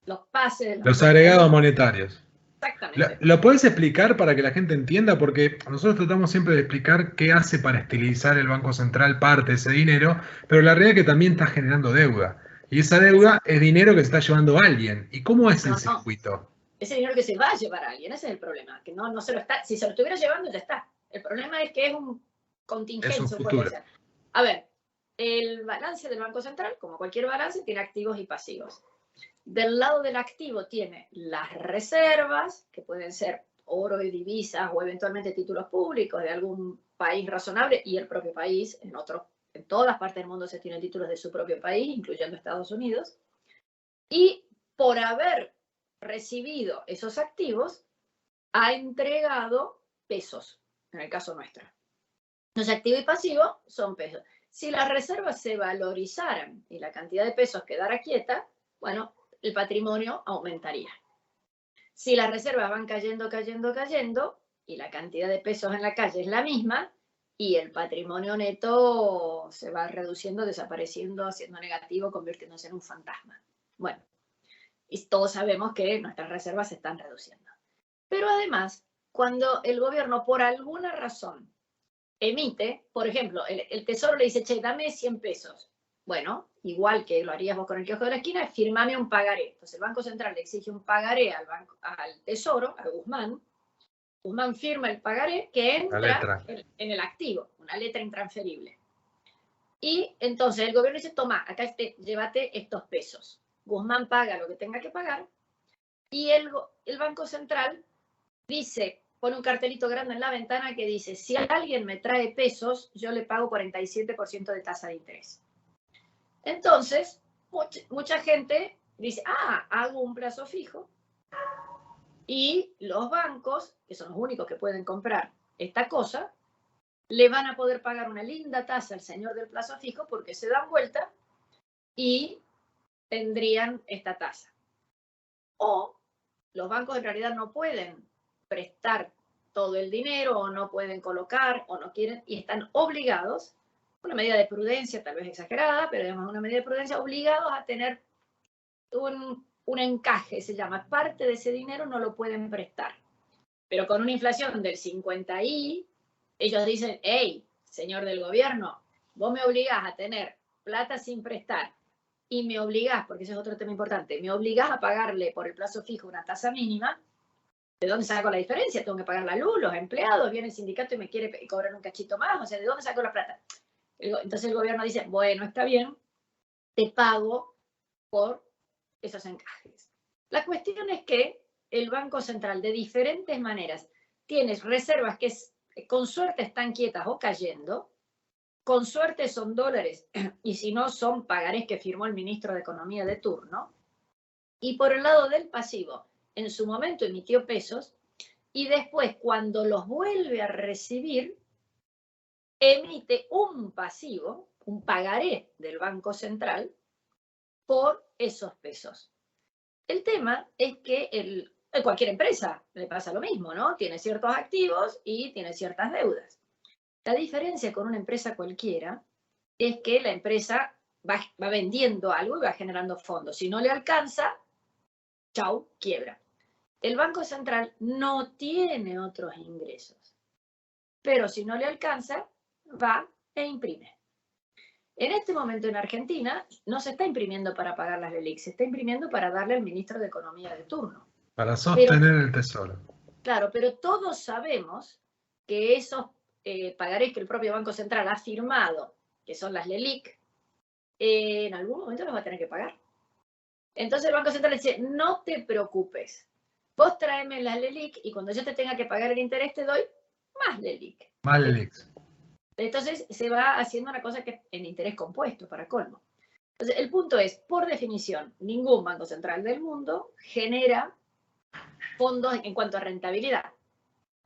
los pases. Los agregados monetarios. Exactamente. ¿Lo puedes explicar para que la gente entienda? Porque nosotros tratamos siempre de explicar qué hace para estilizar el Banco Central parte de ese dinero, pero la realidad es que también está generando deuda. Y esa deuda es dinero que se está llevando alguien. ¿Y cómo es el circuito? Ese dinero que se va a llevar a alguien, ese es el problema, que no se lo está, si se lo estuviera llevando ya está. El problema es que es un contingencia, es un futuro. A ver, el balance del Banco Central, como cualquier balance, tiene activos y pasivos. Del lado del activo tiene las reservas, que pueden ser oro y divisas o eventualmente títulos públicos de algún país razonable y el propio país, en todas partes del mundo se tienen títulos de su propio país, incluyendo Estados Unidos. Y por haber recibido esos activos, ha entregado pesos, en el caso nuestro. Entonces, activo y pasivo son pesos. Si las reservas se valorizaran y la cantidad de pesos quedara quieta, bueno, el patrimonio aumentaría. Si las reservas van cayendo y la cantidad de pesos en la calle es la misma y el patrimonio neto se va reduciendo, desapareciendo, haciendo negativo, convirtiéndose en un fantasma. Bueno, y todos sabemos que nuestras reservas se están reduciendo. Pero además, cuando el gobierno por alguna razón emite, por ejemplo, el Tesoro le dice, che, dame 100 pesos. Bueno, igual que lo harías vos con el kiosco de la esquina, firmame un pagaré. Entonces el Banco Central le exige un pagaré al Tesoro, a Guzmán. Guzmán firma el pagaré que entra en el activo, una letra intransferible. Y entonces el gobierno dice, toma, acá llévate estos pesos. Guzmán paga lo que tenga que pagar y el Banco Central dice, pone un cartelito grande en la ventana que dice, si alguien me trae pesos, yo le pago 47% de tasa de interés. Entonces, mucha gente dice, hago un plazo fijo y los bancos, que son los únicos que pueden comprar esta cosa, le van a poder pagar una linda tasa al señor del plazo fijo porque se dan vuelta y tendrían esta tasa. O los bancos en realidad no pueden prestar todo el dinero o no pueden colocar o no quieren y están obligados, una medida de prudencia tal vez exagerada, pero además una medida de prudencia, obligados a tener un encaje, se llama, parte de ese dinero no lo pueden prestar. Pero con una inflación del 50 y ellos dicen, hey, señor del gobierno, vos me obligás a tener plata sin prestar y me obligás, porque ese es otro tema importante, me obligás a pagarle por el plazo fijo una tasa mínima, ¿de dónde saco la diferencia? Tengo que pagar la luz, los empleados, viene el sindicato y me quiere cobrar un cachito más, o sea, ¿de dónde saco la plata? Entonces el gobierno dice, bueno, está bien, te pago por esos encajes. La cuestión es que el Banco Central, de diferentes maneras, tiene reservas que con suerte están quietas o cayendo, con suerte son dólares, y si no, son pagarés que firmó el ministro de Economía de turno. Y por el lado del pasivo, en su momento emitió pesos, y después, cuando los vuelve a recibir, emite un pasivo, un pagaré del Banco Central, por esos pesos. El tema es que cualquier empresa le pasa lo mismo, ¿no? Tiene ciertos activos y tiene ciertas deudas. La diferencia con una empresa cualquiera es que la empresa va vendiendo algo y va generando fondos. Si no le alcanza, chau, quiebra. El Banco Central no tiene otros ingresos, pero si no le alcanza, va e imprime. En este momento en Argentina no se está imprimiendo para pagar las LELIC, se está imprimiendo para darle al ministro de Economía de turno. Para sostener el tesoro. Claro, pero todos sabemos que esos pagarés que el propio Banco Central ha firmado, que son las LELIC, en algún momento los va a tener que pagar. Entonces el Banco Central dice, no te preocupes, vos tráeme las LELIQ y cuando yo te tenga que pagar el interés te doy más LELIQ. Más LELIQ. Entonces se va haciendo una cosa que es en interés compuesto, para colmo. Entonces el punto es, por definición, ningún banco central del mundo genera fondos en cuanto a rentabilidad.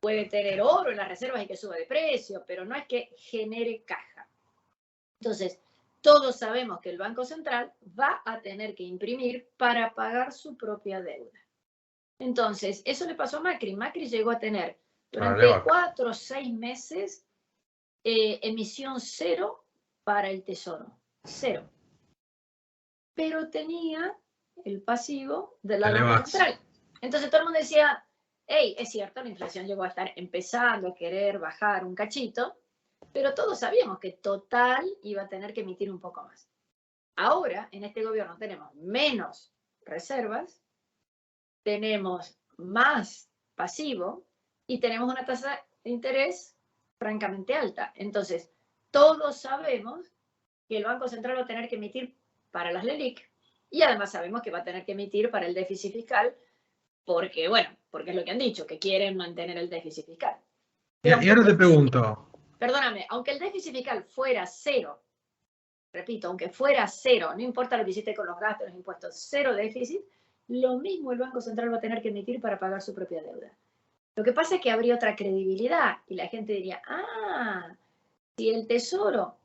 Puede tener oro en las reservas y que suba de precio, pero no es que genere caja. Entonces, todos sabemos que el Banco Central va a tener que imprimir para pagar su propia deuda. Entonces, eso le pasó a Macri. Macri llegó a tener durante 4 o 6 meses emisión cero para el Tesoro. Cero. Pero tenía el pasivo del Banco Central. Entonces todo el mundo decía, hey, es cierto, la inflación llegó a estar empezando a querer bajar un cachito, pero todos sabíamos que total iba a tener que emitir un poco más. Ahora, en este gobierno tenemos menos reservas, tenemos más pasivo y tenemos una tasa de interés francamente alta. Entonces, todos sabemos que el Banco Central va a tener que emitir para las LELIQ y además sabemos que va a tener que emitir para el déficit fiscal porque, bueno, porque es lo que han dicho, que quieren mantener el déficit fiscal. Y ahora te pregunto. Perdóname, aunque el déficit fiscal fuera cero, repito, aunque fuera cero, no importa lo que hiciste con los gastos, los impuestos, cero déficit, lo mismo el Banco Central va a tener que emitir para pagar su propia deuda. Lo que pasa es que habría otra credibilidad y la gente diría, si el Tesoro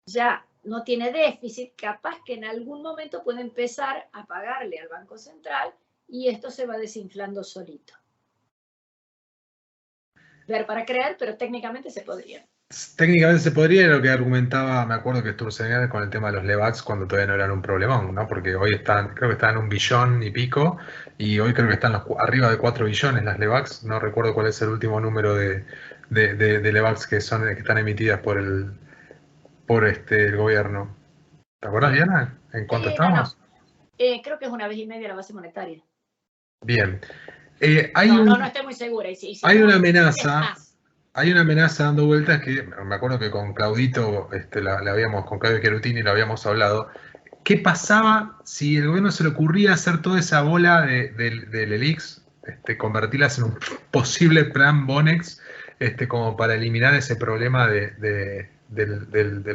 ya no tiene déficit, capaz que en algún momento puede empezar a pagarle al Banco Central y esto se va desinflando solito. Ver para creer, pero técnicamente se podría. Técnicamente se podría, lo que argumentaba, me acuerdo que Sturzenegger con el tema de los LEVAX cuando todavía no eran un problemón, ¿no? Porque hoy están, creo que están en 1 billón y pico, y hoy creo que están arriba de 4 billones las LEVAX, no recuerdo cuál es el último número de LEVAX que están emitidas por el gobierno. ¿Te acuerdas, Diana? ¿En cuánto estamos? No. Creo que es 1,5 veces la base monetaria. Bien. No estoy muy segura. Hay una amenaza. Hay una amenaza dando vueltas que me acuerdo que con Claudito, con Claudio Cherutini lo habíamos hablado. ¿Qué pasaba si el gobierno se le ocurría hacer toda esa bola de LELIQs, convertirlas en un posible plan Bonex, como para eliminar ese problema del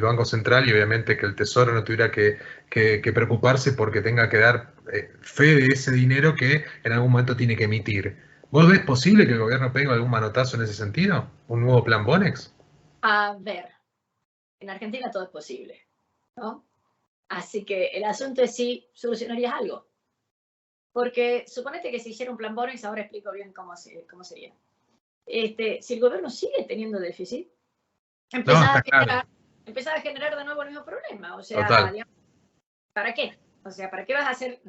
Banco Central y obviamente que el Tesoro no tuviera que preocuparse porque tenga que dar fe de ese dinero que en algún momento tiene que emitir? ¿Vos ves posible que el gobierno pegue algún manotazo en ese sentido? ¿Un nuevo plan Bonex? A ver, en Argentina todo es posible, ¿no? Así que el asunto es si solucionarías algo. Porque suponete que si hiciera un plan Bonex, ahora explico bien cómo sería. Si el gobierno sigue teniendo déficit, empezaba a generar de nuevo el mismo problema. O sea, digamos, ¿para qué? O sea, ¿para qué vas a hacer?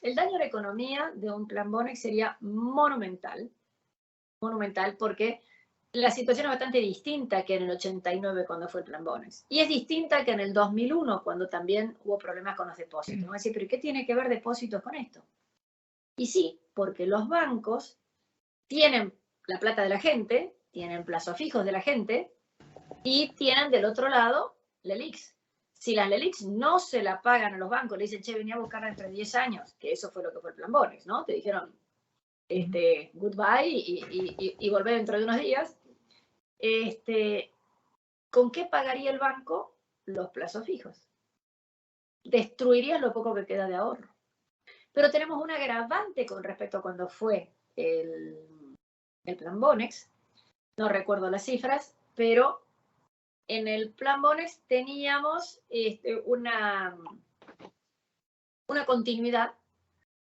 El daño a la economía de un plan Bonex sería monumental porque la situación es bastante distinta que en el 89 cuando fue el plan Bonex. Y es distinta que en el 2001 cuando también hubo problemas con los depósitos. Vamos a decir, ¿pero qué tiene que ver depósitos con esto? Y sí, porque los bancos tienen la plata de la gente, tienen plazos fijos de la gente y tienen del otro lado LELIQs. Si las LELIQs no se la pagan a los bancos, le dicen, che, venía a buscarla dentro de 10 años, que eso fue lo que fue el plan Bonex, ¿no? Te dijeron, goodbye y volver dentro de unos días. ¿Con qué pagaría el banco los plazos fijos? Destruiría lo poco que queda de ahorro. Pero tenemos un agravante con respecto a cuando fue el plan Bonex. No recuerdo las cifras, pero en el plan Bonex teníamos una continuidad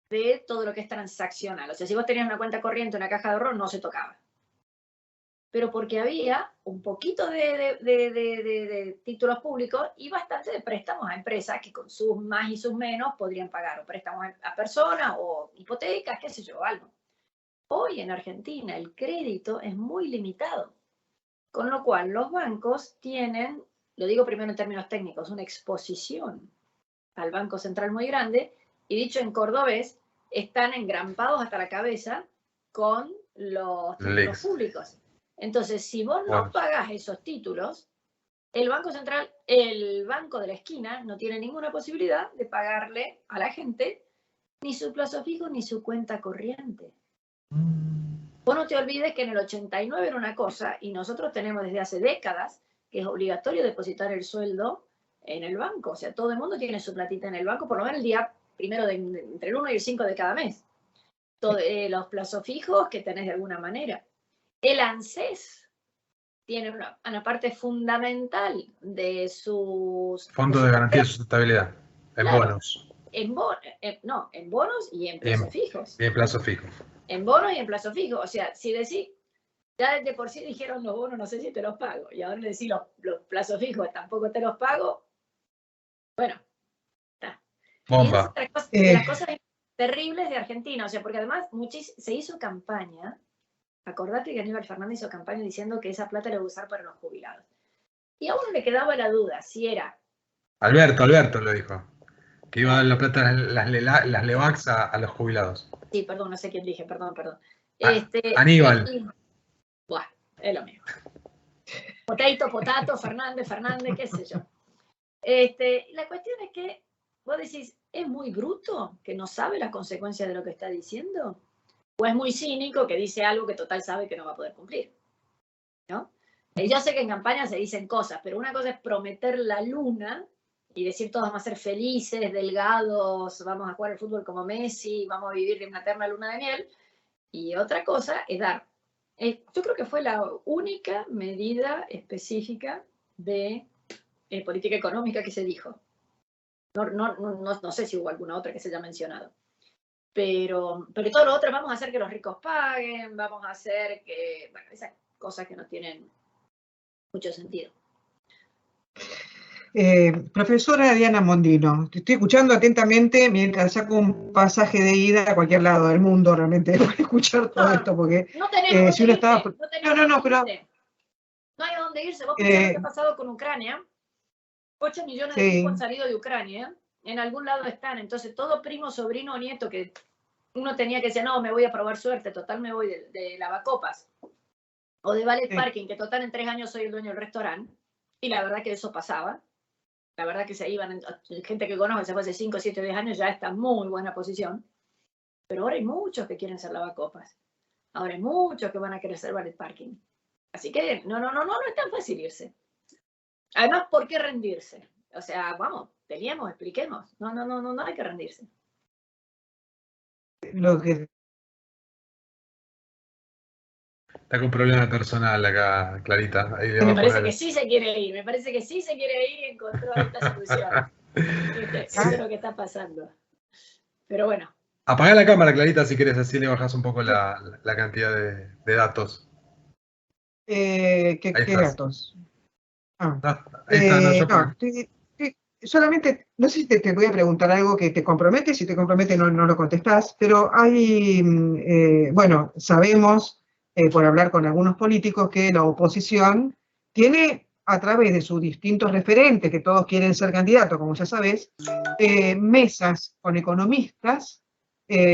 de todo lo que es transaccional. O sea, si vos tenías una cuenta corriente, una caja de ahorro, no se tocaba. Pero porque había un poquito de títulos públicos y bastante de préstamos a empresas que con sus más y sus menos podrían pagar, o préstamos a personas, o hipotecas, qué sé yo, algo. Hoy en Argentina el crédito es muy limitado, con lo cual los bancos tienen, lo digo primero en términos técnicos, una exposición al Banco Central muy grande, y dicho en cordobés, están engrampados hasta la cabeza con los títulos públicos. Entonces, si vos no pagás esos títulos, el Banco Central, el banco de la esquina, no tiene ninguna posibilidad de pagarle a la gente ni su plazo fijo ni su cuenta corriente. Vos no te olvides que en el 89 era una cosa y nosotros tenemos desde hace décadas que es obligatorio depositar el sueldo en el banco. O sea, todo el mundo tiene su platita en el banco, por lo menos el día primero entre el 1 y el 5 de cada mes. Los plazos fijos que tenés de alguna manera. El ANSES tiene una parte fundamental de sus... Fondo de garantía de sustentabilidad, en bonos. En bonos y en plazos fijos. Y en plazos fijos. En bonos y en plazos fijos. O sea, si decís, ya de por sí dijeron los bonos, no sé si te los pago. Y ahora decís los plazos fijos, tampoco te los pago. Bueno, está. Bomba. Y de las cosas terribles de Argentina. O sea, porque además se hizo campaña. Acordate que Aníbal Fernández hizo campaña diciendo que esa plata la iba a usar para los jubilados. Y a uno le quedaba la duda si era... Alberto lo dijo. Que iba a dar la plata, las LEVAX a los jubilados. Sí, perdón, no sé quién dije, perdón. Aníbal. Buah, es lo mismo. Potato, Fernández, qué sé yo. La cuestión es que vos decís, ¿es muy bruto que no sabe las consecuencias de lo que está diciendo? ¿O es muy cínico que dice algo que total sabe que no va a poder cumplir? ¿No? Yo sé que en campaña se dicen cosas, pero una cosa es prometer la luna y decir todos vamos a ser felices, delgados, vamos a jugar al fútbol como Messi, vamos a vivir de una eterna luna de miel. Y otra cosa es dar. Yo creo que fue la única medida específica de política económica que se dijo. No sé si hubo alguna otra que se haya mencionado. Pero todo lo otro, vamos a hacer que los ricos paguen, vamos a hacer que... Bueno, esas cosas que no tienen mucho sentido. Profesora Diana Mondino, te estoy escuchando atentamente mientras saco un pasaje de ida a cualquier lado del mundo, realmente, para escuchar todo esto, porque no tenemos si uno estaba... pero... No hay a dónde irse. Vos pensás lo que ha pasado con Ucrania. 8 millones de tipos han salido de Ucrania. En algún lado están. Entonces, todo primo, sobrino o nieto que uno tenía que decir, no, me voy a probar suerte, total me voy de lavacopas. O de ballet parking, que total en 3 años soy el dueño del restaurante. Y la verdad que eso pasaba. La verdad que se iban, gente que conozco, se fue hace 5, 7, 10 años, ya está en muy buena posición. Pero ahora hay muchos que quieren ser lavacopas. Ahora hay muchos que van a querer ser ballet parking. Así que no es tan fácil irse. Además, ¿por qué rendirse? O sea, vamos, peleemos, expliquemos. No hay que rendirse. Está con un problema personal acá, Clarita. Me parece que sí se quiere ir, y encontró esta solución. Eso es lo que está pasando. Pero bueno. Apagá la cámara, Clarita, si querés, así le bajás un poco la cantidad de datos. ¿Qué datos? Solamente, no sé si te voy a preguntar algo que te compromete, si te compromete no lo contestás, pero hay, bueno, sabemos, por hablar con algunos políticos, que la oposición tiene, a través de sus distintos referentes, que todos quieren ser candidatos, como ya sabés, mesas con economistas,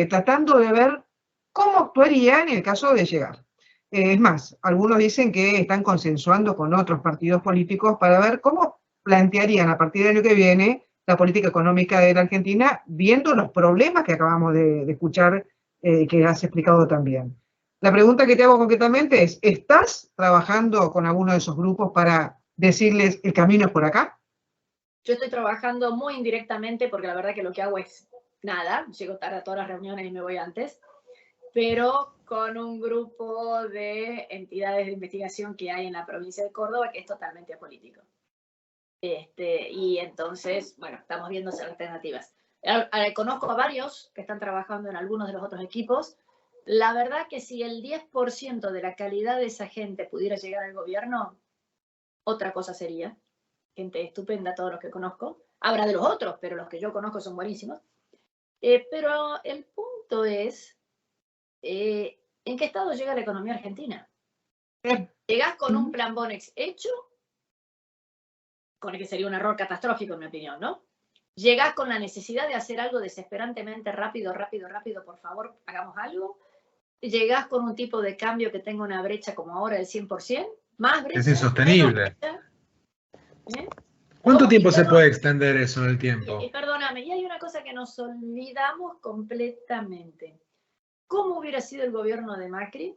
tratando de ver cómo actuaría en el caso de llegar. Es más, algunos dicen que están consensuando con otros partidos políticos para ver cómo plantearían a partir del año que viene la política económica de la Argentina, viendo los problemas que acabamos de escuchar, que has explicado también. La pregunta que te hago concretamente es, ¿estás trabajando con alguno de esos grupos para decirles el camino es por acá? Yo estoy trabajando muy indirectamente porque la verdad que lo que hago es nada, llego tarde a todas las reuniones y me voy antes, pero con un grupo de entidades de investigación que hay en la provincia de Córdoba que es totalmente apolítico. Y entonces, bueno, estamos viendo alternativas. Conozco a varios que están trabajando en algunos de los otros equipos. La verdad que si el 10% de la calidad de esa gente pudiera llegar al gobierno, otra cosa sería. Gente estupenda, todos los que conozco. Habrá de los otros, pero los que yo conozco son buenísimos. Pero el punto es, ¿en qué estado llega la economía argentina? ¿Llegás con un plan Bonex hecho? Con el que sería un error catastrófico, en mi opinión, ¿no? Llegás con la necesidad de hacer algo desesperantemente rápido, por favor, hagamos algo. Llegás con un tipo de cambio que tenga una brecha como ahora del 100%, más brecha. Es insostenible. ¿Cuánto tiempo se puede extender eso en el tiempo? Perdóname, y hay una cosa que nos olvidamos completamente. ¿Cómo hubiera sido el gobierno de Macri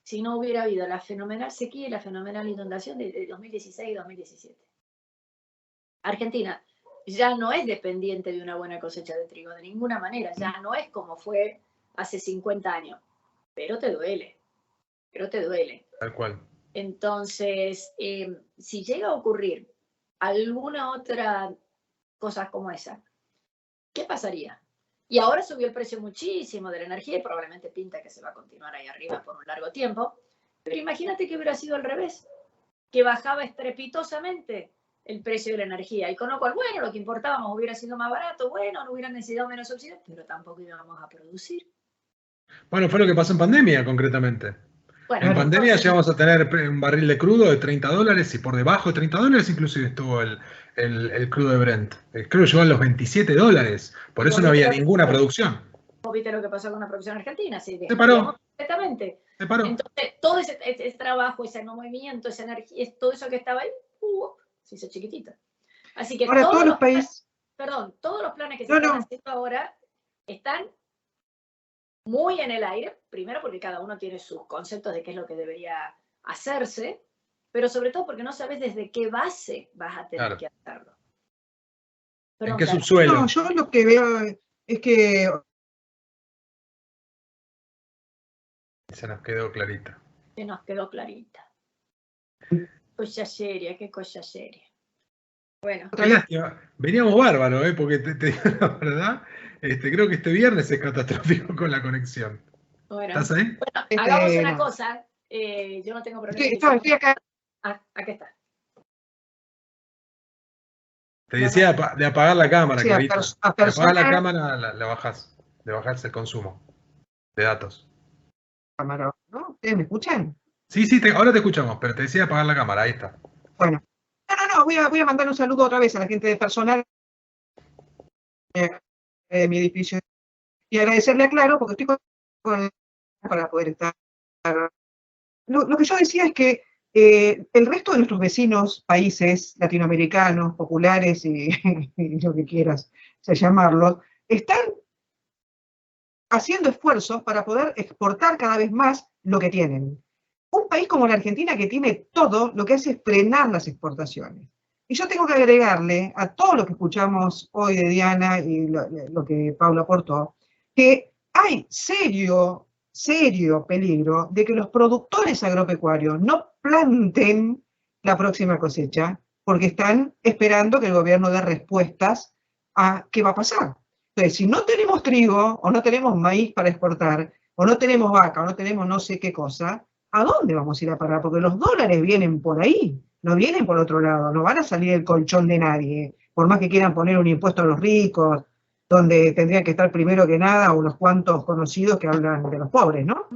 si no hubiera habido la fenomenal sequía y la fenomenal inundación de 2016 y 2017? Argentina ya no es dependiente de una buena cosecha de trigo, de ninguna manera, ya no es como fue hace 50 años, pero te duele, Tal cual. Entonces, si llega a ocurrir alguna otra cosa como esa, ¿qué pasaría? Y ahora subió el precio muchísimo de la energía y probablemente pinta que se va a continuar ahí arriba por un largo tiempo, pero imagínate que hubiera sido al revés, que bajaba estrepitosamente el precio de la energía y con lo cual, bueno, lo que importábamos hubiera sido más barato, bueno, no hubieran necesitado menos subsidios, pero tampoco íbamos a producir. Bueno, fue lo que pasó en pandemia, concretamente. Bueno, En pandemia entonces, llegamos a tener un barril de crudo de $30 y por debajo de $30 inclusive estuvo el crudo de Brent. El crudo llegó a los $27, por eso no había ninguna producción. ¿Vos viste lo que pasó con la producción argentina? Se Se paró. completamente. Se paró. Entonces, todo ese trabajo, ese movimiento, esa energía, todo eso que estaba ahí, se hizo chiquitito. Así que ahora todos los países... todos los planes que se están haciendo ahora están muy en el aire, primero porque cada uno tiene sus conceptos de qué es lo que debería hacerse, pero sobre todo porque no sabes desde qué base vas a tener que hacerlo. ¿En qué subsuelo? No, yo lo que veo es que... Se nos quedó clarita. Se nos quedó clarita. Cosa seria, qué cosa seria. Bueno. Qué lástima. Veníamos bárbaros, porque te digo la verdad, creo que este viernes es catastrófico con la conexión. Bueno, ¿Estás ahí? Bueno, hagamos una cosa. Yo no tengo problema. Estoy acá. Aquí está. Te decía de apagar la cámara, Sí, Clarita. De apagar la cámara, la bajás. De bajarse el consumo de datos. Cámara, ¿no? ¿Ustedes me escuchan? Sí, ahora te escuchamos, pero te decía apagar la cámara, ahí está. Bueno. No, voy a mandar un saludo otra vez a la gente de personal de mi edificio y agradecerle a Claro porque estoy con para poder estar. Lo que yo decía es que el resto de nuestros vecinos, países latinoamericanos, populares y lo que quieras llamarlos, están haciendo esfuerzos para poder exportar cada vez más lo que tienen. Un país como la Argentina que tiene todo, lo que hace es frenar las exportaciones. Y yo tengo que agregarle a todo lo que escuchamos hoy de Diana y lo que Paula aportó, que hay serio peligro de que los productores agropecuarios no planten la próxima cosecha porque están esperando que el gobierno dé respuestas a qué va a pasar. Entonces, si no tenemos trigo o no tenemos maíz para exportar, o no tenemos vaca, o no tenemos no sé qué cosa, ¿a dónde vamos a ir a parar? Porque los dólares vienen por ahí, no vienen por otro lado, no van a salir del colchón de nadie, por más que quieran poner un impuesto a los ricos, donde tendrían que estar primero que nada unos cuantos conocidos que hablan de los pobres, ¿no?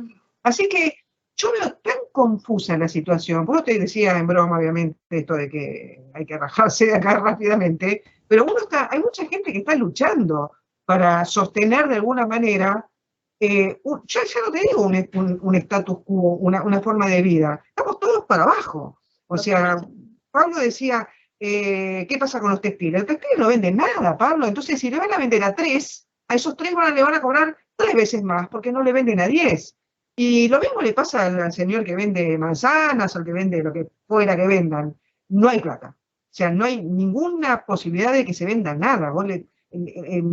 Así que yo veo tan confusa la situación, por eso te decía en broma, obviamente, esto de que hay que rajarse de acá rápidamente, pero hay mucha gente que está luchando para sostener de alguna manera, ya no te digo un status quo, una forma de vida, estamos todos para abajo. O sea, Pablo decía, ¿qué pasa con los textiles? Los textiles no venden nada, Pablo, entonces si le van a vender a 3, a esos 3 le van a cobrar 3 veces más, porque no le venden a 10. Y lo mismo le pasa al señor que vende manzanas, al que vende lo que fuera que vendan. No hay plata. O sea, no hay ninguna posibilidad de que se venda nada. Vos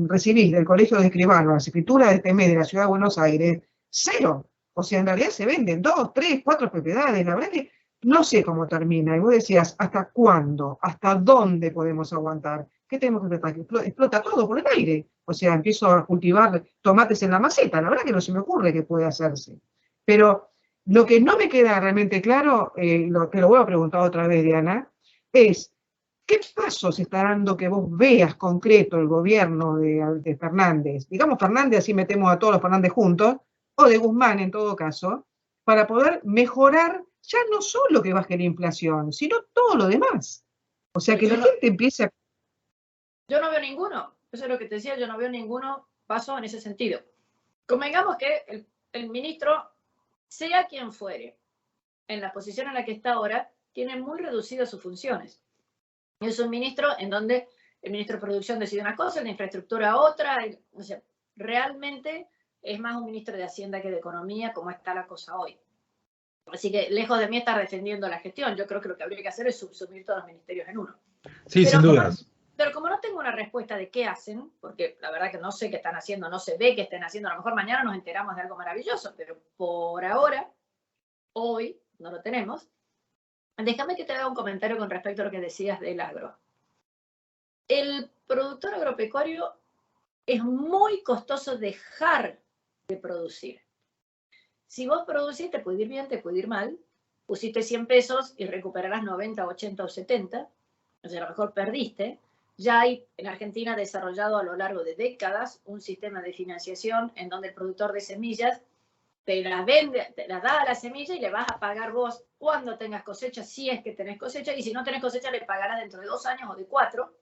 recibís del Colegio de Escribanos las escrituras de este mes de la Ciudad de Buenos Aires, 0. O sea, en realidad se venden 2, 3, 4 propiedades. La verdad es que no sé cómo termina. Y vos decías, ¿hasta cuándo? ¿Hasta dónde podemos aguantar? ¿Qué tenemos que explotar? Explota todo por el aire. O sea, empiezo a cultivar tomates en la maceta. La verdad que no se me ocurre que puede hacerse. Pero lo que no me queda realmente claro, te lo voy a preguntar otra vez, Diana, es ¿qué pasos está dando que vos veas concreto el gobierno de Fernández? Digamos Fernández, así metemos a todos los Fernández juntos, o de Guzmán en todo caso, para poder mejorar ya no solo que baje la inflación, sino todo lo demás. O sea, que la gente empiece a... Yo no veo ninguno, eso es lo que te decía, yo no veo ninguno paso en ese sentido. Convengamos que el ministro, sea quien fuere, en la posición en la que está ahora, tiene muy reducidas sus funciones. Es un ministro en donde el ministro de Producción decide una cosa, el de Infraestructura otra. O sea, realmente es más un ministro de Hacienda que de Economía, como está la cosa hoy. Así que lejos de mí estar defendiendo la gestión, yo creo que lo que habría que hacer es subsumir todos los ministerios en uno. Sí, sin dudas. Pero como no tengo una respuesta de qué hacen, porque la verdad que no sé qué están haciendo, no se ve qué estén haciendo, a lo mejor mañana nos enteramos de algo maravilloso, pero por ahora, hoy, no lo tenemos. Déjame que te haga un comentario con respecto a lo que decías del agro. El productor agropecuario es muy costoso dejar de producir. Si vos producís, te puede ir bien, te puede ir mal. Pusiste 100 pesos y recuperarás 90, 80 o 70. O sea, a lo mejor perdiste. Ya hay en Argentina desarrollado a lo largo de décadas un sistema de financiación en donde el productor de semillas te las vende, te las da a la semilla y le vas a pagar vos cuando tengas cosecha, si es que tenés cosecha, y si no tenés cosecha le pagarás dentro de 2 años o de 4.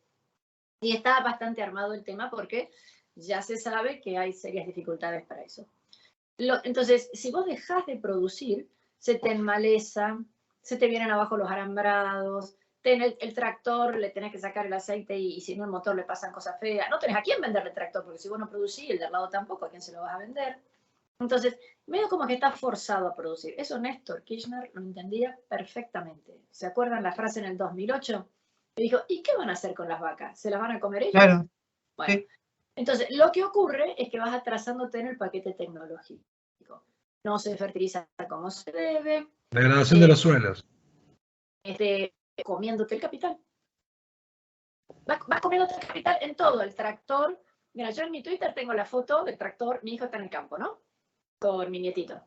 Y está bastante armado el tema porque ya se sabe que hay serias dificultades para eso. Entonces, si vos dejás de producir, se te enmaleza, se te vienen abajo los alambrados, el tractor le tenés que sacar el aceite y si no el motor le pasan cosas feas. No tenés a quién venderle el tractor, porque si vos no producís, el de al lado tampoco, ¿a quién se lo vas a vender? Entonces, medio como que está forzado a producir. Eso Néstor Kirchner lo entendía perfectamente. ¿Se acuerdan la frase en el 2008? Le dijo, ¿y qué van a hacer con las vacas? ¿Se las van a comer ellos? Claro. Bueno, sí. Entonces, lo que ocurre es que vas atrasándote en el paquete tecnológico. No se fertiliza como se debe. Degradación de los suelos. Comiéndote el capital. Vas comiéndote el capital en todo. El tractor. Mira, yo en mi Twitter tengo la foto del tractor. Mi hijo está en el campo, ¿no? Con mi nietito.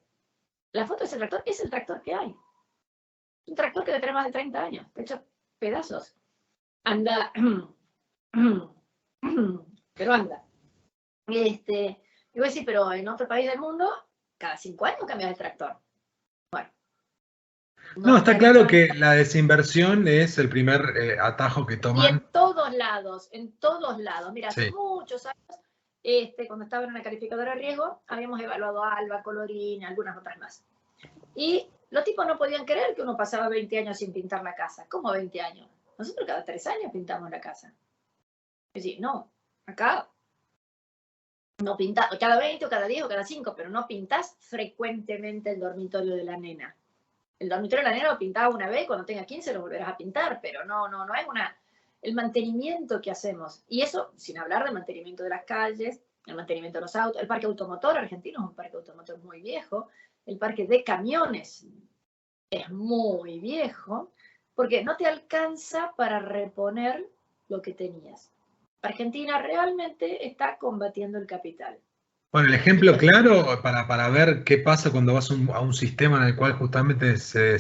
La foto de ese tractor es el tractor que hay. Un tractor que debe tener más de 30 años. De hecho, pedazos. Anda. Pero anda. Y voy a decir, pero en otro país del mundo, cada 5 años cambias de tractor. Bueno. No, está claro que la desinversión es el primer atajo que toman. Y en todos lados, en todos lados. Mira, hace muchos años, cuando estaba en una calificadora de riesgo, habíamos evaluado Alba, Colorín, algunas otras más. Y los tipos no podían creer que uno pasaba 20 años sin pintar la casa. ¿Cómo 20 años? Nosotros cada 3 años pintamos la casa. Es decir, no, acá no pintás, cada 20 o cada 10 o cada 5, pero no pintás frecuentemente el dormitorio de la nena. El dormitorio de la nena lo pintaba una vez, cuando tenga 15 lo volverás a pintar, pero no es el mantenimiento que hacemos. Y eso, sin hablar del mantenimiento de las calles, el mantenimiento de los autos, el parque automotor argentino es un parque automotor muy viejo, el parque de camiones es muy viejo, porque no te alcanza para reponer lo que tenías. Argentina realmente está combatiendo el capital. Bueno, el ejemplo claro para ver qué pasa cuando vas a un sistema en el cual justamente se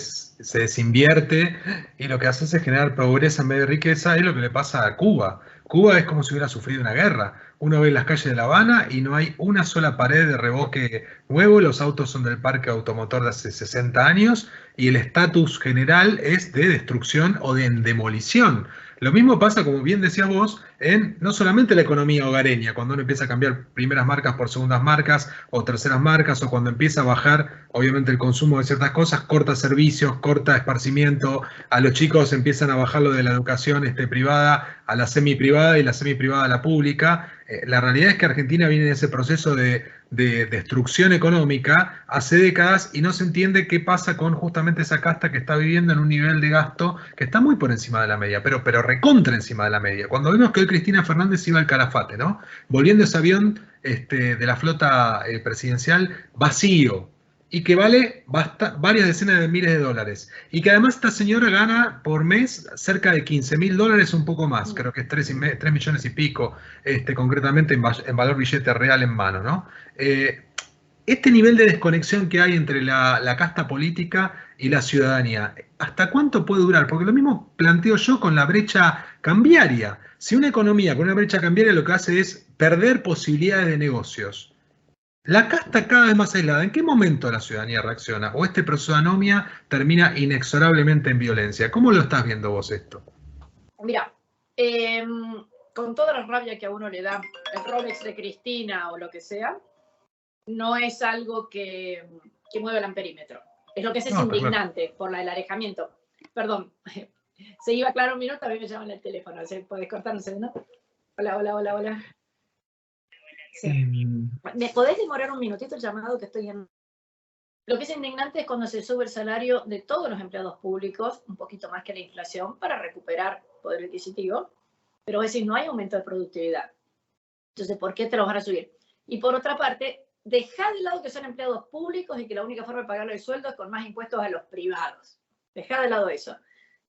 desinvierte y lo que haces es generar pobreza en vez de riqueza, es lo que le pasa a Cuba. Cuba es como si hubiera sufrido una guerra. Uno ve las calles de La Habana y no hay una sola pared de revoque nuevo, los autos son del parque automotor de hace 60 años y el estatus general es de destrucción o de demolición. Lo mismo pasa, como bien decías vos, en no solamente la economía hogareña, cuando uno empieza a cambiar primeras marcas por segundas marcas o terceras marcas, o cuando empieza a bajar, obviamente, el consumo de ciertas cosas, corta servicios, corta esparcimiento, a los chicos empiezan a bajarlo de la educación privada a la semiprivada y la semiprivada a la pública. La realidad es que Argentina viene en ese proceso de destrucción económica hace décadas y no se entiende qué pasa con justamente esa casta que está viviendo en un nivel de gasto que está muy por encima de la media, pero recontra encima de la media. Cuando vimos que hoy Cristina Fernández iba al Calafate, ¿no? Volviendo ese avión de la flota presidencial vacío y que vale varias decenas de miles de dólares. Y que además esta señora gana por mes cerca de $15.000, un poco más, creo que es 3 millones y pico, concretamente en valor billete real en mano, ¿no? Este nivel de desconexión que hay entre la casta política y la ciudadanía, ¿hasta cuánto puede durar? Porque lo mismo planteo yo con la brecha cambiaria. Si una economía con una brecha cambiaria lo que hace es perder posibilidades de negocios, la casta cada vez más aislada, ¿en qué momento la ciudadanía reacciona? ¿O este proceso de anomia termina inexorablemente en violencia? ¿Cómo lo estás viendo vos esto? Mira, con toda la rabia que a uno le da el Rolex de Cristina o lo que sea, no es algo que mueva el amperímetro. Es lo que es indignante por el alejamiento. Perdón, Se iba claro un minuto, a mí me llaman el teléfono. ¿Podés cortar un segundo? Hola, hola, hola, hola. Sí. ¿Me podés demorar un minutito el llamado que estoy en? Lo que es indignante es cuando se sube el salario de todos los empleados públicos, un poquito más que la inflación, para recuperar poder adquisitivo, pero es decir, no hay aumento de productividad. Entonces, ¿por qué te lo van a subir? Y por otra parte, dejá de lado que son empleados públicos y que la única forma de pagarle el sueldo es con más impuestos a los privados. Dejá de lado eso.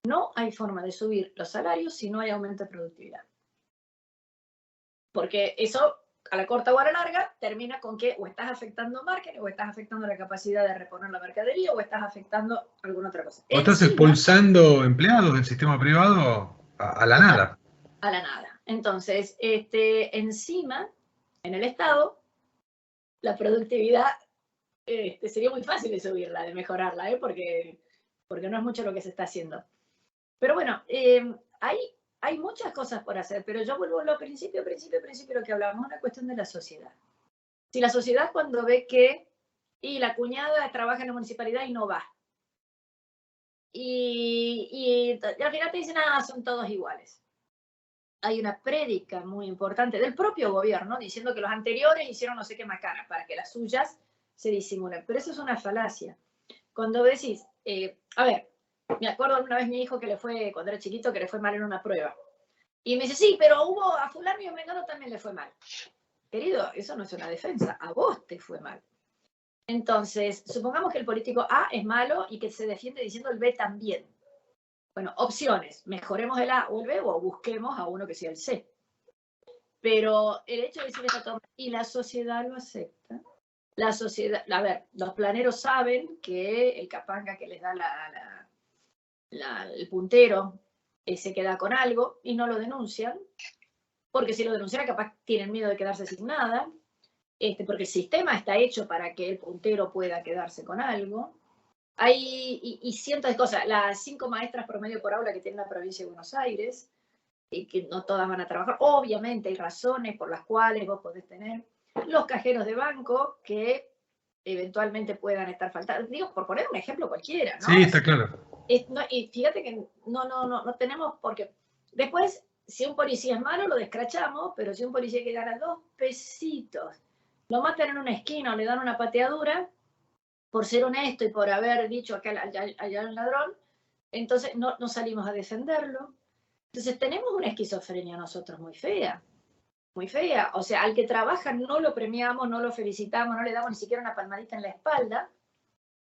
No hay forma de subir los salarios si no hay aumento de productividad. Porque eso, a la corta o a la larga, termina con que o estás afectando marketing, o estás afectando la capacidad de reponer la mercadería, o estás afectando alguna otra cosa. O estás expulsando empleados del sistema privado a la nada. A la nada. Entonces, encima, en el Estado, la productividad sería muy fácil de subirla, de mejorarla, porque no es mucho lo que se está haciendo. Pero bueno, hay muchas cosas por hacer, pero yo vuelvo a lo principio lo que hablábamos, una cuestión de la sociedad. Si la sociedad cuando ve que la cuñada trabaja en la municipalidad y no va, y al final te dicen, son todos iguales. Hay una prédica muy importante del propio gobierno diciendo que los anteriores hicieron no sé qué macana para que las suyas se disimulen. Pero eso es una falacia. Cuando decís, a ver, me acuerdo una vez mi hijo que le fue, cuando era chiquito, que le fue mal en una prueba. Y me dice, sí, pero a fulano y a Mengano también le fue mal. Querido, eso no es una defensa, a vos te fue mal. Entonces, supongamos que el político A es malo y que se defiende diciendo el B también. Bueno, opciones, mejoremos el A o el B o busquemos a uno que sea el C. Pero el hecho de decir esto, y la sociedad lo acepta. La sociedad, a ver, los planeros saben que el capanga que les da el puntero se queda con algo y no lo denuncian, porque si lo denuncian capaz tienen miedo de quedarse sin nada, porque el sistema está hecho para que el puntero pueda quedarse con algo. Hay y cientos de cosas. Las 5 maestras promedio por aula que tiene la provincia de Buenos Aires, que no todas van a trabajar. Obviamente hay razones por las cuales vos podés tener. Los cajeros de banco que eventualmente puedan estar faltando. Digo, por poner un ejemplo cualquiera, ¿no? Sí, está claro. Y fíjate que no tenemos, porque después, si un policía es malo, lo descrachamos, pero si un policía que gana 2 pesitos, lo matan en una esquina o le dan una pateadura, por ser honesto y por haber dicho acá allá un ladrón, entonces no salimos a defenderlo. Entonces tenemos una esquizofrenia nosotros muy fea, muy fea. O sea, al que trabaja no lo premiamos, no lo felicitamos, no le damos ni siquiera una palmadita en la espalda.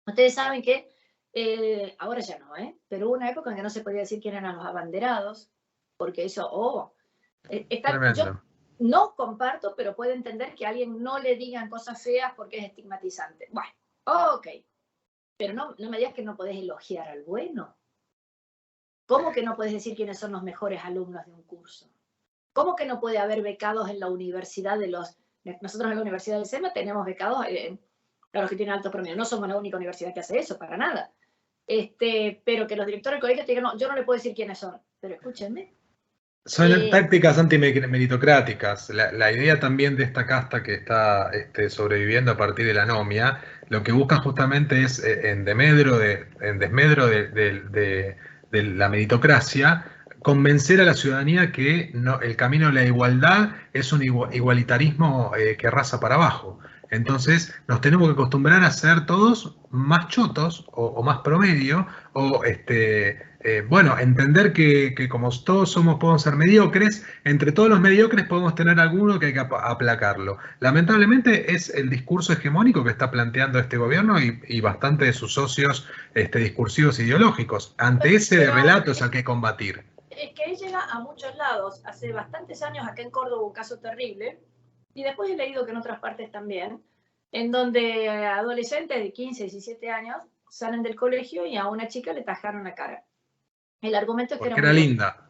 Ustedes saben que, ahora ya no, pero hubo una época en que no se podía decir quién eran los abanderados, porque eso, yo no comparto, pero puedo entender que a alguien no le digan cosas feas porque es estigmatizante. Bueno, ok, pero no me digas que no podés elogiar al bueno. ¿Cómo que no puedes decir quiénes son los mejores alumnos de un curso? ¿Cómo que no puede haber becados en la universidad nosotros en la Universidad del SEMA tenemos becados a los que tienen alto promedio. No somos la única universidad que hace eso, para nada. Pero que los directores del colegio te digan, no, yo no le puedo decir quiénes son, pero escúchenme. Son tácticas antimeritocráticas. La idea también de esta casta que está sobreviviendo a partir de la anomia, lo que buscan justamente es, en desmedro de la meritocracia, convencer a la ciudadanía que el camino de la igualdad es un igualitarismo que arrasa para abajo. Entonces nos tenemos que acostumbrar a ser todos más chotos o más promedio, o entender que como todos podemos ser mediocres, entre todos los mediocres podemos tener alguno que hay que aplacarlo. Lamentablemente es el discurso hegemónico que está planteando este gobierno y bastante de sus socios discursivos ideológicos. Ante ese relato es al que combatir. Es que llega a muchos lados. Hace bastantes años acá en Córdoba un caso terrible, y después he leído que en otras partes también, en donde adolescentes de 15, 17 años salen del colegio y a una chica le tajaron la cara. El argumento es que era linda.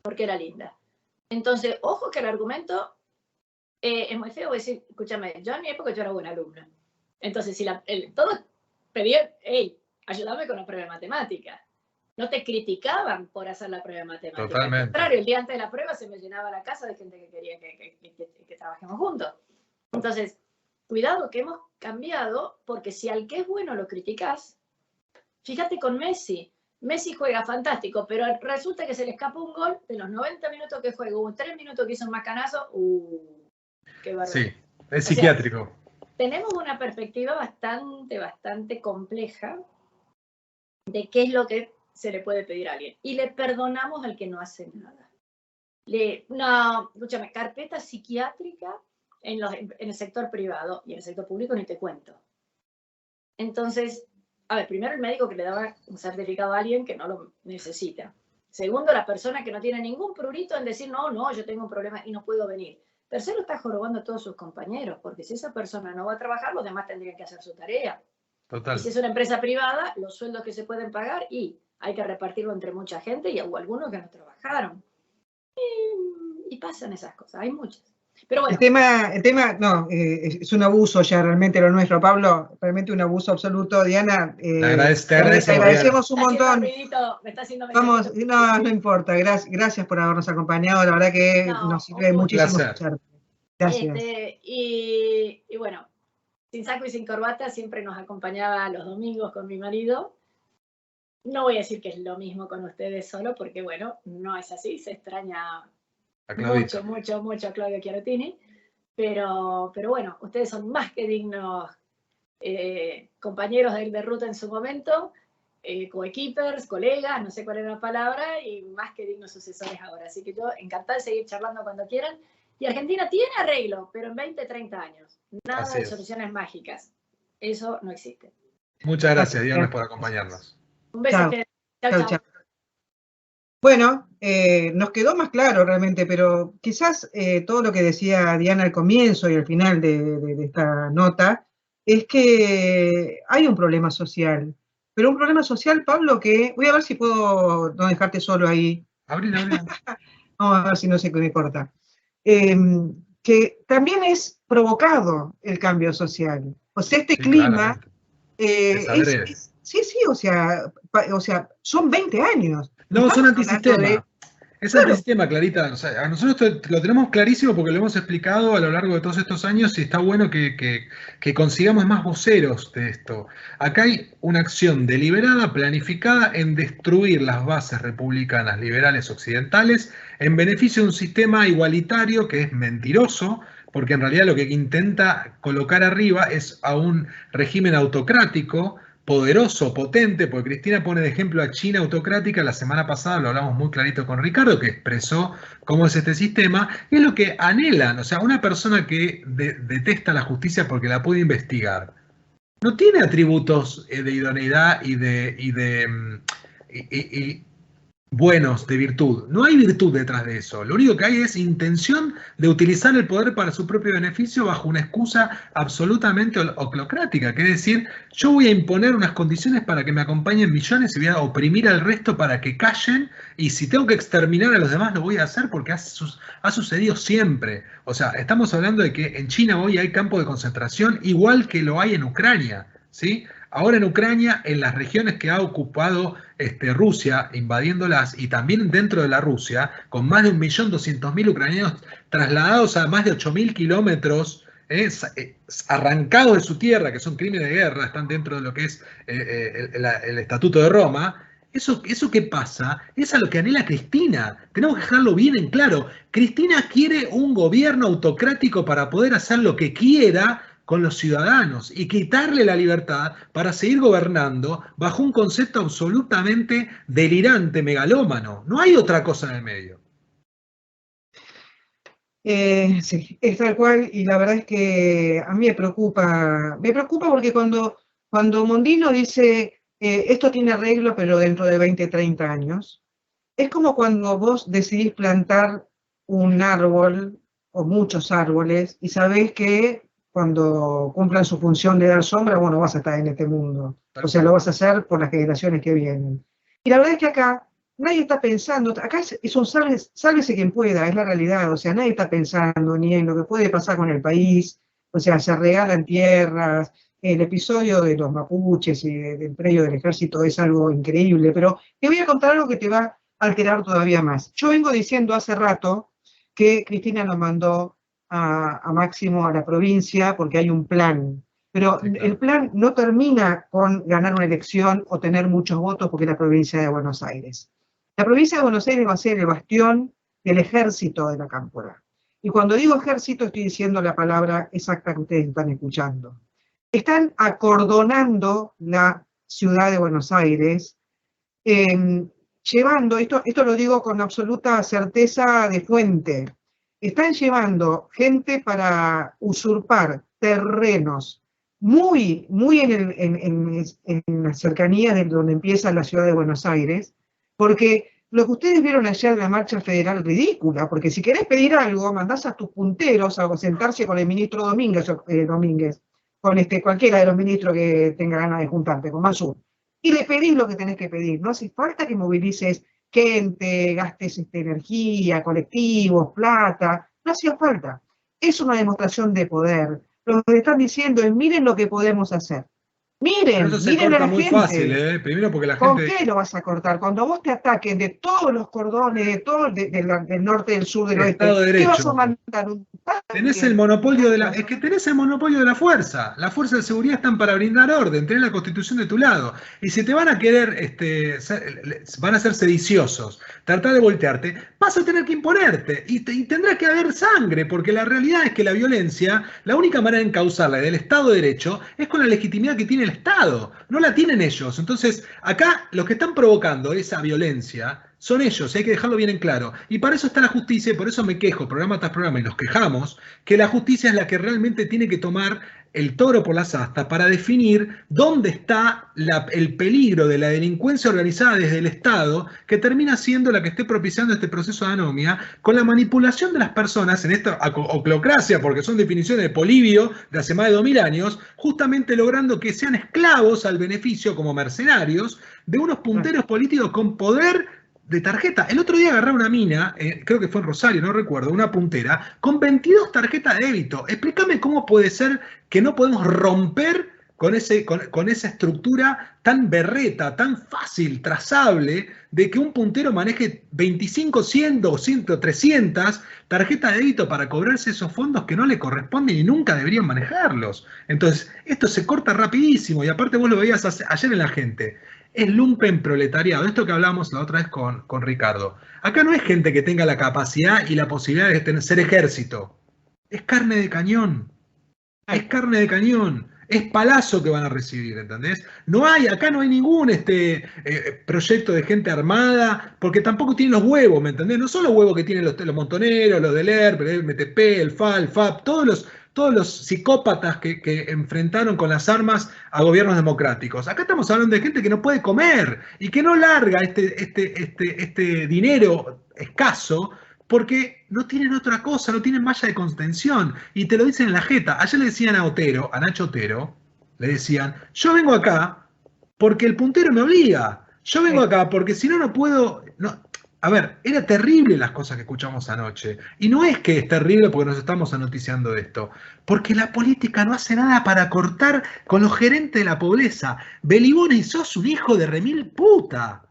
Porque era linda. Entonces, ojo que el argumento es muy feo. Decir, escúchame, yo en mi época yo era buena alumna. Entonces, si todos pedían, hey, ayúdame con la prueba de matemática. No te criticaban por hacer la prueba de matemática. Totalmente. Al contrario, el día antes de la prueba se me llenaba la casa de gente que quería que trabajemos juntos. Entonces, cuidado que hemos cambiado, porque si al que es bueno lo criticas, fíjate con Messi. Messi juega fantástico, pero resulta que se le escapa un gol de los 90 minutos que juega, hubo 3 minutos que hizo un macanazo, qué bárbaro. Sí, es psiquiátrico. Tenemos una perspectiva bastante compleja de qué es lo que se le puede pedir a alguien. Y le perdonamos al que no hace nada. Escúchame, carpeta psiquiátrica en el sector privado y en el sector público ni te cuento. Entonces, a ver, primero el médico que le daba un certificado a alguien que no lo necesita. Segundo, la persona que no tiene ningún prurito en decir, no, yo tengo un problema y no puedo venir. Tercero, está jorobando a todos sus compañeros, porque si esa persona no va a trabajar, los demás tendrían que hacer su tarea. Total. Y si es una empresa privada, los sueldos que se pueden pagar y hay que repartirlo entre mucha gente y hubo algunos que no trabajaron. Y pasan esas cosas, hay muchas. Pero bueno. El tema no, es un abuso ya realmente lo nuestro, Pablo, realmente un abuso absoluto. Diana, te agradecemos un montón. Me está haciendo Vamos, no importa, gracias por habernos acompañado, la verdad que nos sirve muchísimo escucharte. Gracias. Y bueno, sin saco y sin corbata siempre nos acompañaba los domingos con mi marido. No voy a decir que es lo mismo con ustedes solo, porque bueno, no es así, se extraña mucho a Claudio Chiarotini, pero bueno, ustedes son más que dignos compañeros de ruta en su momento, coequippers, colegas, no sé cuál era la palabra, y más que dignos sucesores ahora. Así que yo encantada de seguir charlando cuando quieran. Y Argentina tiene arreglo, pero en 20, 30 años. Nada de soluciones mágicas. Eso no existe. Muchas gracias, Diana, por acompañarnos. Un beso. Chao. Bueno, nos quedó más claro realmente, pero quizás todo lo que decía Diana al comienzo y al final de esta nota es que hay un problema social. Pero un problema social, Pablo, que voy a ver si puedo no dejarte solo ahí. Abril. Vamos a ver si no se me corta. Que también es provocado el cambio social. O sea, este clima sí, o sea, son 20 años. No, son antisistema. Es antisistema, Clarita. O sea, a nosotros lo tenemos clarísimo porque lo hemos explicado a lo largo de todos estos años y está bueno que consigamos más voceros de esto. Acá hay una acción deliberada, planificada en destruir las bases republicanas liberales occidentales en beneficio de un sistema igualitario que es mentiroso, porque en realidad lo que intenta colocar arriba es a un régimen autocrático, poderoso, potente, porque Cristina pone de ejemplo a China autocrática. La semana pasada lo hablamos muy clarito con Ricardo, que expresó cómo es este sistema, y es lo que anhelan. O sea, una persona que detesta la justicia porque la puede investigar, no tiene atributos de idoneidad y buenos de virtud. No hay virtud detrás de eso. Lo único que hay es intención de utilizar el poder para su propio beneficio bajo una excusa absolutamente oclocrática, que es decir, yo voy a imponer unas condiciones para que me acompañen millones y voy a oprimir al resto para que callen, y si tengo que exterminar a los demás lo voy a hacer porque ha sucedido siempre. O sea, estamos hablando de que en China hoy hay campos de concentración igual que lo hay en Ucrania, ¿sí? Ahora en Ucrania, en las regiones que ha ocupado Rusia, invadiéndolas, y también dentro de la Rusia, con más de 1.200.000 ucranianos trasladados a más de 8.000 kilómetros, arrancados de su tierra, que son crímenes de guerra, están dentro de lo que es el Estatuto de Roma. ¿Eso qué pasa? Es a lo que anhela Cristina. Tenemos que dejarlo bien en claro. Cristina quiere un gobierno autocrático para poder hacer lo que quiera con los ciudadanos y quitarle la libertad para seguir gobernando bajo un concepto absolutamente delirante, megalómano. No hay otra cosa en el medio. Sí, es tal cual, y la verdad es que a mí me preocupa porque cuando Mondino dice esto tiene arreglo pero dentro de 20, 30 años, es como cuando vos decidís plantar un árbol o muchos árboles y sabés que cuando cumplan su función de dar sombra, bueno, vas a estar en este mundo. O sea, lo vas a hacer por las generaciones que vienen. Y la verdad es que acá nadie está pensando, acá es un sálvese quien pueda, es la realidad. O sea, nadie está pensando ni en lo que puede pasar con el país. O sea, se regalan tierras. El episodio de los mapuches y del predio del ejército es algo increíble. Pero te voy a contar algo que te va a alterar todavía más. Yo vengo diciendo hace rato que Cristina nos mandó a Máximo a la provincia porque hay un plan. Pero Sí, claro. el plan no termina con ganar una elección o tener muchos votos porque es la provincia de Buenos Aires. La provincia de Buenos Aires va a ser el bastión del ejército de la Cámpora. Y cuando digo ejército estoy diciendo la palabra exacta que ustedes están escuchando. Están acordonando la ciudad de Buenos Aires, llevando, esto lo digo con absoluta certeza de fuente, están llevando gente para usurpar terrenos muy en las cercanías de donde empieza la ciudad de Buenos Aires, porque lo que ustedes vieron ayer en la marcha federal es ridícula, porque si querés pedir algo, mandás a tus punteros a sentarse con el ministro Domínguez, con cualquiera de los ministros que tenga ganas de juntarte, con Mansur, y le pedís lo que tenés que pedir. No hace falta que movilices gente, gastes energía, colectivos, plata, no hacía falta. Es una demostración de poder. Lo que están diciendo es, miren lo que podemos hacer. Pero eso se Miren a corta la muy gente. fácil, ¿eh? Primero porque la ¿Con gente... qué lo vas a cortar? Cuando vos te ataquen de todos los cordones, de todo del norte, del sur, del Estado oeste, de ¿qué vas Derecho. a mandar? ¿Un Tenés tanque? el monopolio de la... Es que tenés el monopolio de la fuerza. Las fuerzas de seguridad están para brindar orden, tenés la Constitución de tu lado. Y si te van a querer, van a ser sediciosos, tratar de voltearte, vas a tener que imponerte. Y tendrá que haber sangre, porque la realidad es que la violencia, la única manera de encauzarla del Estado de Derecho es con la legitimidad que tiene el Estado. No la tienen ellos. Entonces, acá los que están provocando esa violencia son ellos, y hay que dejarlo bien en claro. Y para eso está la justicia, y por eso me quejo, programa tras programa, y nos quejamos, que la justicia es la que realmente tiene que tomar el toro por las astas para definir dónde está el peligro de la delincuencia organizada desde el Estado, que termina siendo la que esté propiciando este proceso de anomia, con la manipulación de las personas en esta oclocracia, porque son definiciones de Polibio de hace más de 2000 años, justamente logrando que sean esclavos al beneficio, como mercenarios, de unos punteros políticos con poder de tarjeta. El otro día agarré una mina, creo que fue en Rosario, no recuerdo, una puntera, con 22 tarjetas de débito. Explícame cómo puede ser que no podemos romper con esa estructura tan berreta, tan fácil, trazable, de que un puntero maneje 25, 100, 200, 300 tarjetas de débito para cobrarse esos fondos que no le corresponden y nunca deberían manejarlos. Entonces, esto se corta rapidísimo y aparte vos lo veías ayer en la gente. Es lumpen proletariado, esto que hablamos la otra vez con Ricardo. Acá no es gente que tenga la capacidad y la posibilidad de ser ejército. Es carne de cañón. Es carne de cañón. Es palazo que van a recibir, ¿entendés? Acá no hay ningún proyecto de gente armada, porque tampoco tienen los huevos, ¿me entendés? No son los huevos que tienen los montoneros, los del ERP, el MTP, el FA, el FAP, todos los psicópatas que enfrentaron con las armas a gobiernos democráticos. Acá estamos hablando de gente que no puede comer y que no larga este dinero escaso porque no tienen otra cosa, no tienen malla de contención. Y te lo dicen en la jeta. Ayer le decían a Nacho Otero, le decían, yo vengo acá porque el puntero me obliga. Yo vengo acá porque si no, no puedo... No. A ver, era terrible las cosas que escuchamos anoche. Y no es que es terrible porque nos estamos anoticiando de esto. Porque la política no hace nada para cortar con los gerentes de la pobreza. Beliboni, sos un hijo de remil puta.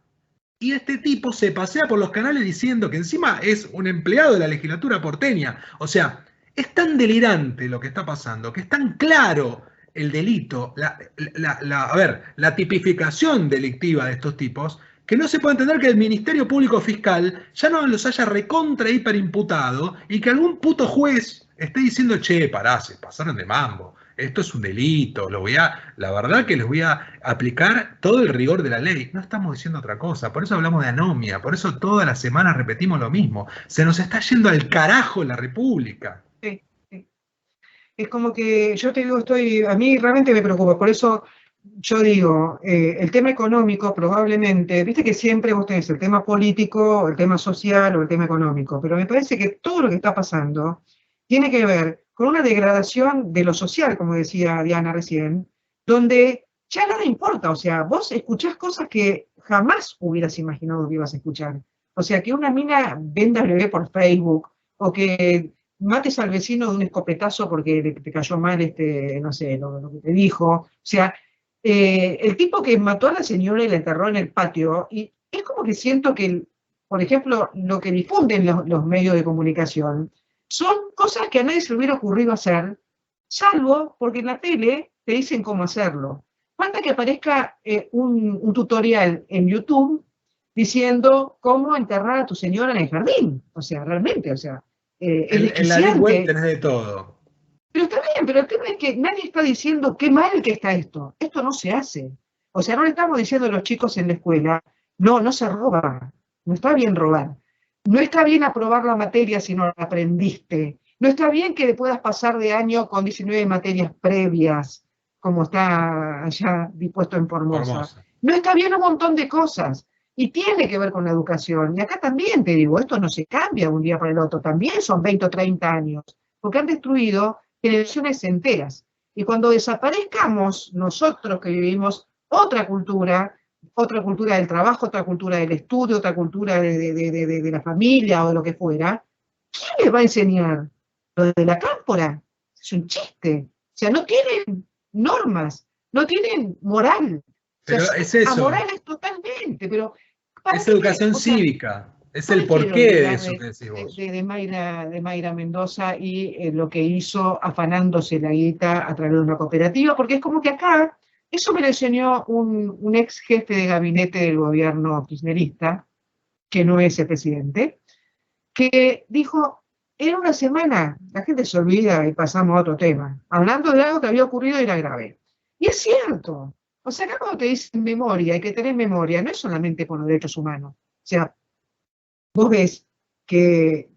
Y este tipo se pasea por los canales diciendo que encima es un empleado de la legislatura porteña. O sea, es tan delirante lo que está pasando, que es tan claro el delito, la tipificación delictiva de estos tipos, que no se puede entender que el Ministerio Público Fiscal ya no los haya recontra hiperimputado y que algún puto juez esté diciendo, che, pará, se pasaron de mambo. Esto es un delito, la verdad que les voy a aplicar todo el rigor de la ley. No estamos diciendo otra cosa, por eso hablamos de anomia, por eso todas las semanas repetimos lo mismo. Se nos está yendo al carajo la República. Sí, sí. Es como que yo te digo, a mí realmente me preocupa, por eso yo digo, el tema económico probablemente, viste que siempre vos tenés el tema político, el tema social o el tema económico, pero me parece que todo lo que está pasando tiene que ver con una degradación de lo social, como decía Diana recién, donde ya nada importa, o sea, vos escuchás cosas que jamás hubieras imaginado que ibas a escuchar. O sea, que una mina venda bebé por Facebook, o que mates al vecino de un escopetazo porque te cayó mal, no sé, lo que te dijo. O sea, el tipo que mató a la señora y la enterró en el patio, y es como que siento que, por ejemplo, lo que difunden los medios de comunicación, son cosas que a nadie se le hubiera ocurrido hacer, salvo porque en la tele te dicen cómo hacerlo. Falta que aparezca un tutorial en YouTube diciendo cómo enterrar a tu señora en el jardín. O sea, realmente, o sea, es En la Deep Web desquiciante. tenés de todo. Pero está bien, pero el tema es que nadie está diciendo qué mal que está esto. Esto no se hace. O sea, no le estamos diciendo a los chicos en la escuela, no, no se roba. No está bien robar. No está bien aprobar la materia si no la aprendiste. No está bien que puedas pasar de año con 19 materias previas, como está allá dispuesto en Formosa. Formosa. No está bien un montón de cosas. Y tiene que ver con la educación. Y acá también te digo, esto no se cambia de un día para el otro. También son 20 o 30 años. Porque han destruido generaciones enteras. Y cuando desaparezcamos nosotros que vivimos otra cultura del trabajo, otra cultura del estudio, otra cultura de la familia o de lo que fuera, ¿quién les va a enseñar? Lo de la cámpora es un chiste. O sea, no tienen normas, no tienen moral. O sea, Pero es eso, amorales totalmente, pero ¿para es qué? educación O sea, cívica, es no el me quiero porqué de olvidar eso que decís vos. de Mayra Mendoza y lo que hizo afanándose la guita a través de una cooperativa, porque es como que acá, eso me lo enseñó un ex jefe de gabinete del gobierno kirchnerista, que no es el presidente, que dijo, en una semana la gente se olvida y pasamos a otro tema, hablando de algo que había ocurrido y era grave. Y es cierto. O sea, acá cuando te dicen memoria, hay que tener memoria, no es solamente por los derechos humanos. O sea, vos ves que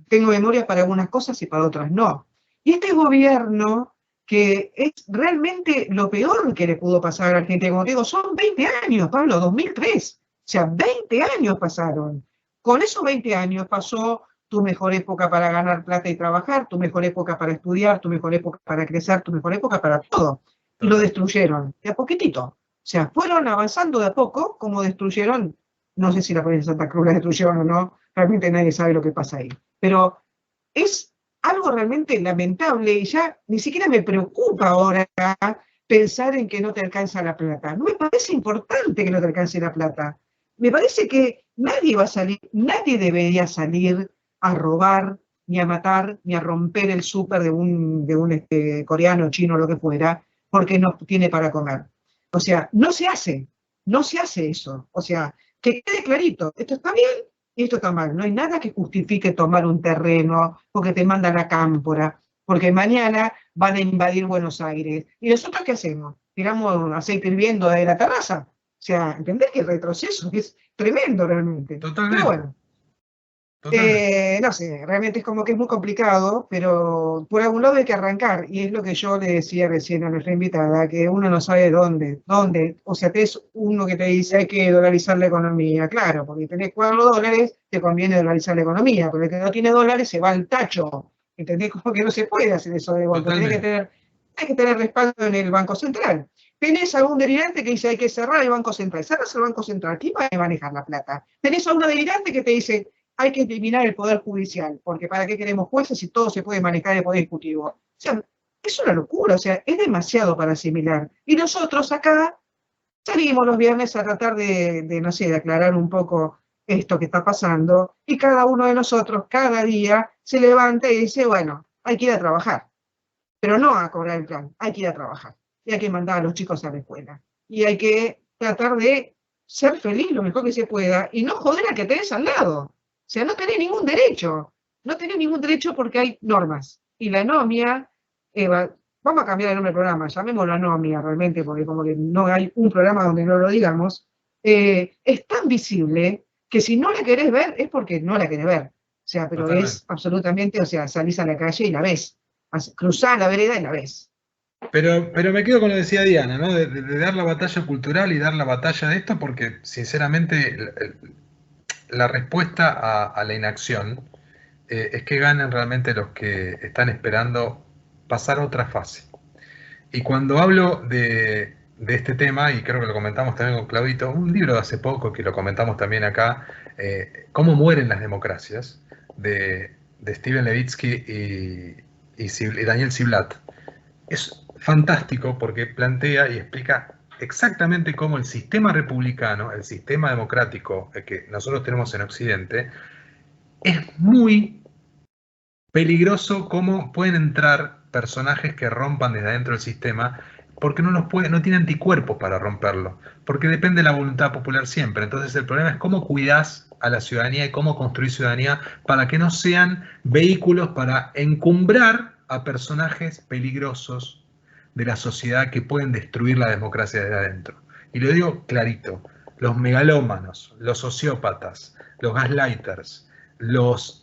tengo memoria para algunas cosas y para otras no. Y este gobierno, que es realmente lo peor que le pudo pasar a la Argentina, como te digo, son 20 años, Pablo, 2003. O sea, 20 años pasaron. Con esos 20 años pasó tu mejor época para ganar plata y trabajar, tu mejor época para estudiar, tu mejor época para crecer, tu mejor época para todo. Y lo destruyeron, de a poquitito. O sea, fueron avanzando de a poco, como destruyeron, no sé si la provincia de Santa Cruz la destruyeron o no, realmente nadie sabe lo que pasa ahí. Pero es algo realmente lamentable y ya ni siquiera me preocupa ahora pensar en que no te alcanza la plata. No me parece importante que no te alcance la plata. Me parece que nadie va a salir, nadie debería salir a robar, ni a matar, ni a romper el súper de un coreano, chino, lo que fuera, porque no tiene para comer. O sea, no se hace eso. O sea, que quede clarito, esto está bien y esto está mal. No hay nada que justifique tomar un terreno porque te mandan a cámpora, porque mañana van a invadir Buenos Aires. ¿Y nosotros qué hacemos? ¿Tiramos aceite hirviendo de la terraza? O sea, ¿entendés que el retroceso es tremendo realmente? Totalmente. Pero bueno. No sé, realmente es como que es muy complicado, pero por algún lado hay que arrancar, y es lo que yo le decía recién a nuestra invitada, que uno no sabe dónde, o sea, tenés uno que te dice hay que dolarizar la economía, claro, porque tenés $4, te conviene dolarizar la economía, pero el que no tiene dólares se va al tacho, ¿entendés? Como que no se puede hacer eso de golpe, tenés que tener respaldo en el Banco Central. Tenés algún delirante que dice hay que cerrar el Banco Central, cerras el Banco Central, ¿quién va a manejar la plata? Tenés a una delirante que te dice hay que eliminar el Poder Judicial, porque ¿para qué queremos jueces si todo se puede manejar en el Poder Ejecutivo? O sea, es una locura, o sea, es demasiado para asimilar. Y nosotros acá salimos los viernes a tratar no sé, de aclarar un poco esto que está pasando, y cada uno de nosotros, cada día, se levanta y dice, bueno, hay que ir a trabajar, pero no a cobrar el plan, hay que ir a trabajar, y hay que mandar a los chicos a la escuela, y hay que tratar de ser feliz lo mejor que se pueda, y no joder a que tenés al lado. O sea, no tenés ningún derecho porque hay normas. Y la anomia, vamos a cambiar el nombre del programa, llamémoslo anomia realmente, porque como que no hay un programa donde no lo digamos, es tan visible que si no la querés ver es porque no la querés ver. O sea, pero Totalmente. es absolutamente, o sea, salís a la calle y la ves, cruzás la vereda y la ves. Pero me quedo con lo que decía Diana, ¿no? De dar la batalla cultural y dar la batalla de esto, porque sinceramente la respuesta a la inacción es que ganen realmente los que están esperando pasar a otra fase. Y cuando hablo de este tema, y creo que lo comentamos también con Claudito, un libro de hace poco que lo comentamos también acá, Cómo mueren las democracias, de Steven Levitsky y Daniel Ziblatt. Es fantástico porque plantea y explica exactamente cómo el sistema republicano, el sistema democrático que nosotros tenemos en Occidente, es muy peligroso cómo pueden entrar personajes que rompan desde adentro del sistema porque no tiene anticuerpos para romperlo, porque depende de la voluntad popular siempre. Entonces el problema es cómo cuidás a la ciudadanía y cómo construir ciudadanía para que no sean vehículos para encumbrar a personajes peligrosos de la sociedad que pueden destruir la democracia desde adentro. Y lo digo clarito, los megalómanos, los sociópatas, los gaslighters, los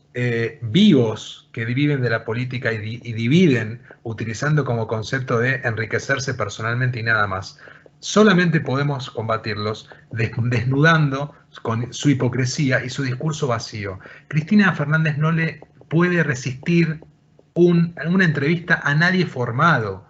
vivos que viven de la política y dividen utilizando como concepto de enriquecerse personalmente y nada más. Solamente podemos combatirlos desnudando con su hipocresía y su discurso vacío. Cristina Fernández no le puede resistir una entrevista a nadie formado.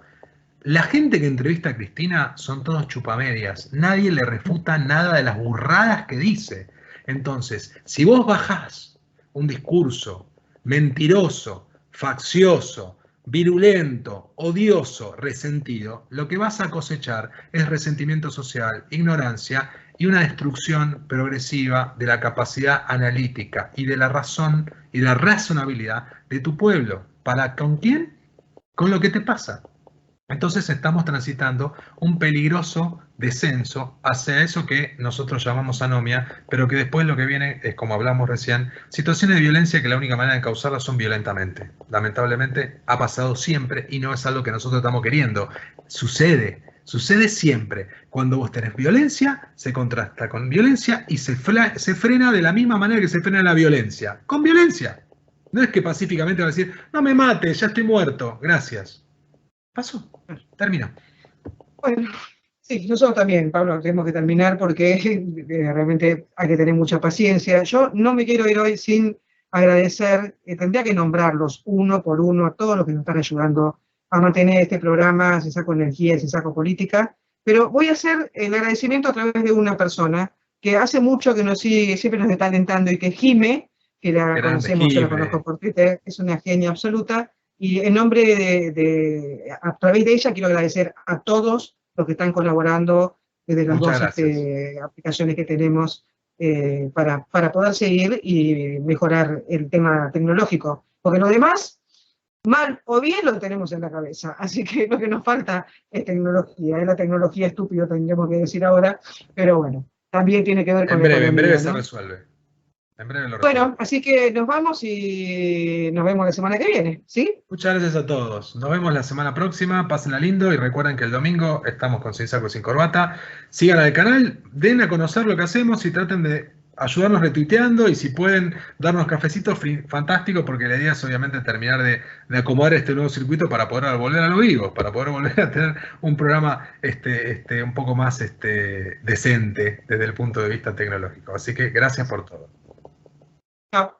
La gente que entrevista a Cristina son todos chupamedias. Nadie le refuta nada de las burradas que dice. Entonces, si vos bajás un discurso mentiroso, faccioso, virulento, odioso, resentido, lo que vas a cosechar es resentimiento social, ignorancia y una destrucción progresiva de la capacidad analítica y de la razón y de la razonabilidad de tu pueblo. ¿Para con quién? Con lo que te pasa. Entonces estamos transitando un peligroso descenso hacia eso que nosotros llamamos anomia, pero que después lo que viene es, como hablamos recién, situaciones de violencia que la única manera de causarlas son violentamente. Lamentablemente ha pasado siempre y no es algo que nosotros estamos queriendo. Sucede siempre. Cuando vos tenés violencia, se contrasta con violencia y se frena de la misma manera que se frena la violencia. Con violencia. No es que pacíficamente va a decir, no me mates, ya estoy muerto, gracias. Pasó, terminó. Bueno, sí, nosotros también, Pablo, tenemos que terminar porque realmente hay que tener mucha paciencia. Yo no me quiero ir hoy sin agradecer, tendría que nombrarlos uno por uno a todos los que nos están ayudando a mantener este programa, sin saco energía, sin saco política, pero voy a hacer el agradecimiento a través de una persona que hace mucho que nos sigue, siempre nos está alentando y que es Jime, que la Grande conocemos, yo la Jime. conozco por Twitter, es una genia absoluta. Y en nombre a través de ella quiero agradecer a todos los que están colaborando desde las Muchas dos gracias. aplicaciones que tenemos para poder seguir y mejorar el tema tecnológico. Porque lo demás, mal o bien, lo tenemos en la cabeza. Así que lo que nos falta es tecnología. Es la tecnología estúpido, tendríamos que decir ahora. Pero bueno, también tiene que ver con la economía, En breve ¿no? se resuelve. En breve lo resuelve. Bueno, así que nos vamos y nos vemos la semana que viene, ¿sí? Muchas gracias a todos. Nos vemos la semana próxima. Pásenla lindo y recuerden que el domingo estamos con Sin Saco y Sin Corbata. Sigan al canal, den a conocer lo que hacemos y traten de ayudarnos retuiteando y si pueden darnos cafecitos, fantástico, porque la idea es obviamente terminar de acomodar este nuevo circuito para poder volver a lo vivo, para poder volver a tener un programa un poco más decente desde el punto de vista tecnológico. Así que gracias por todo. Chao.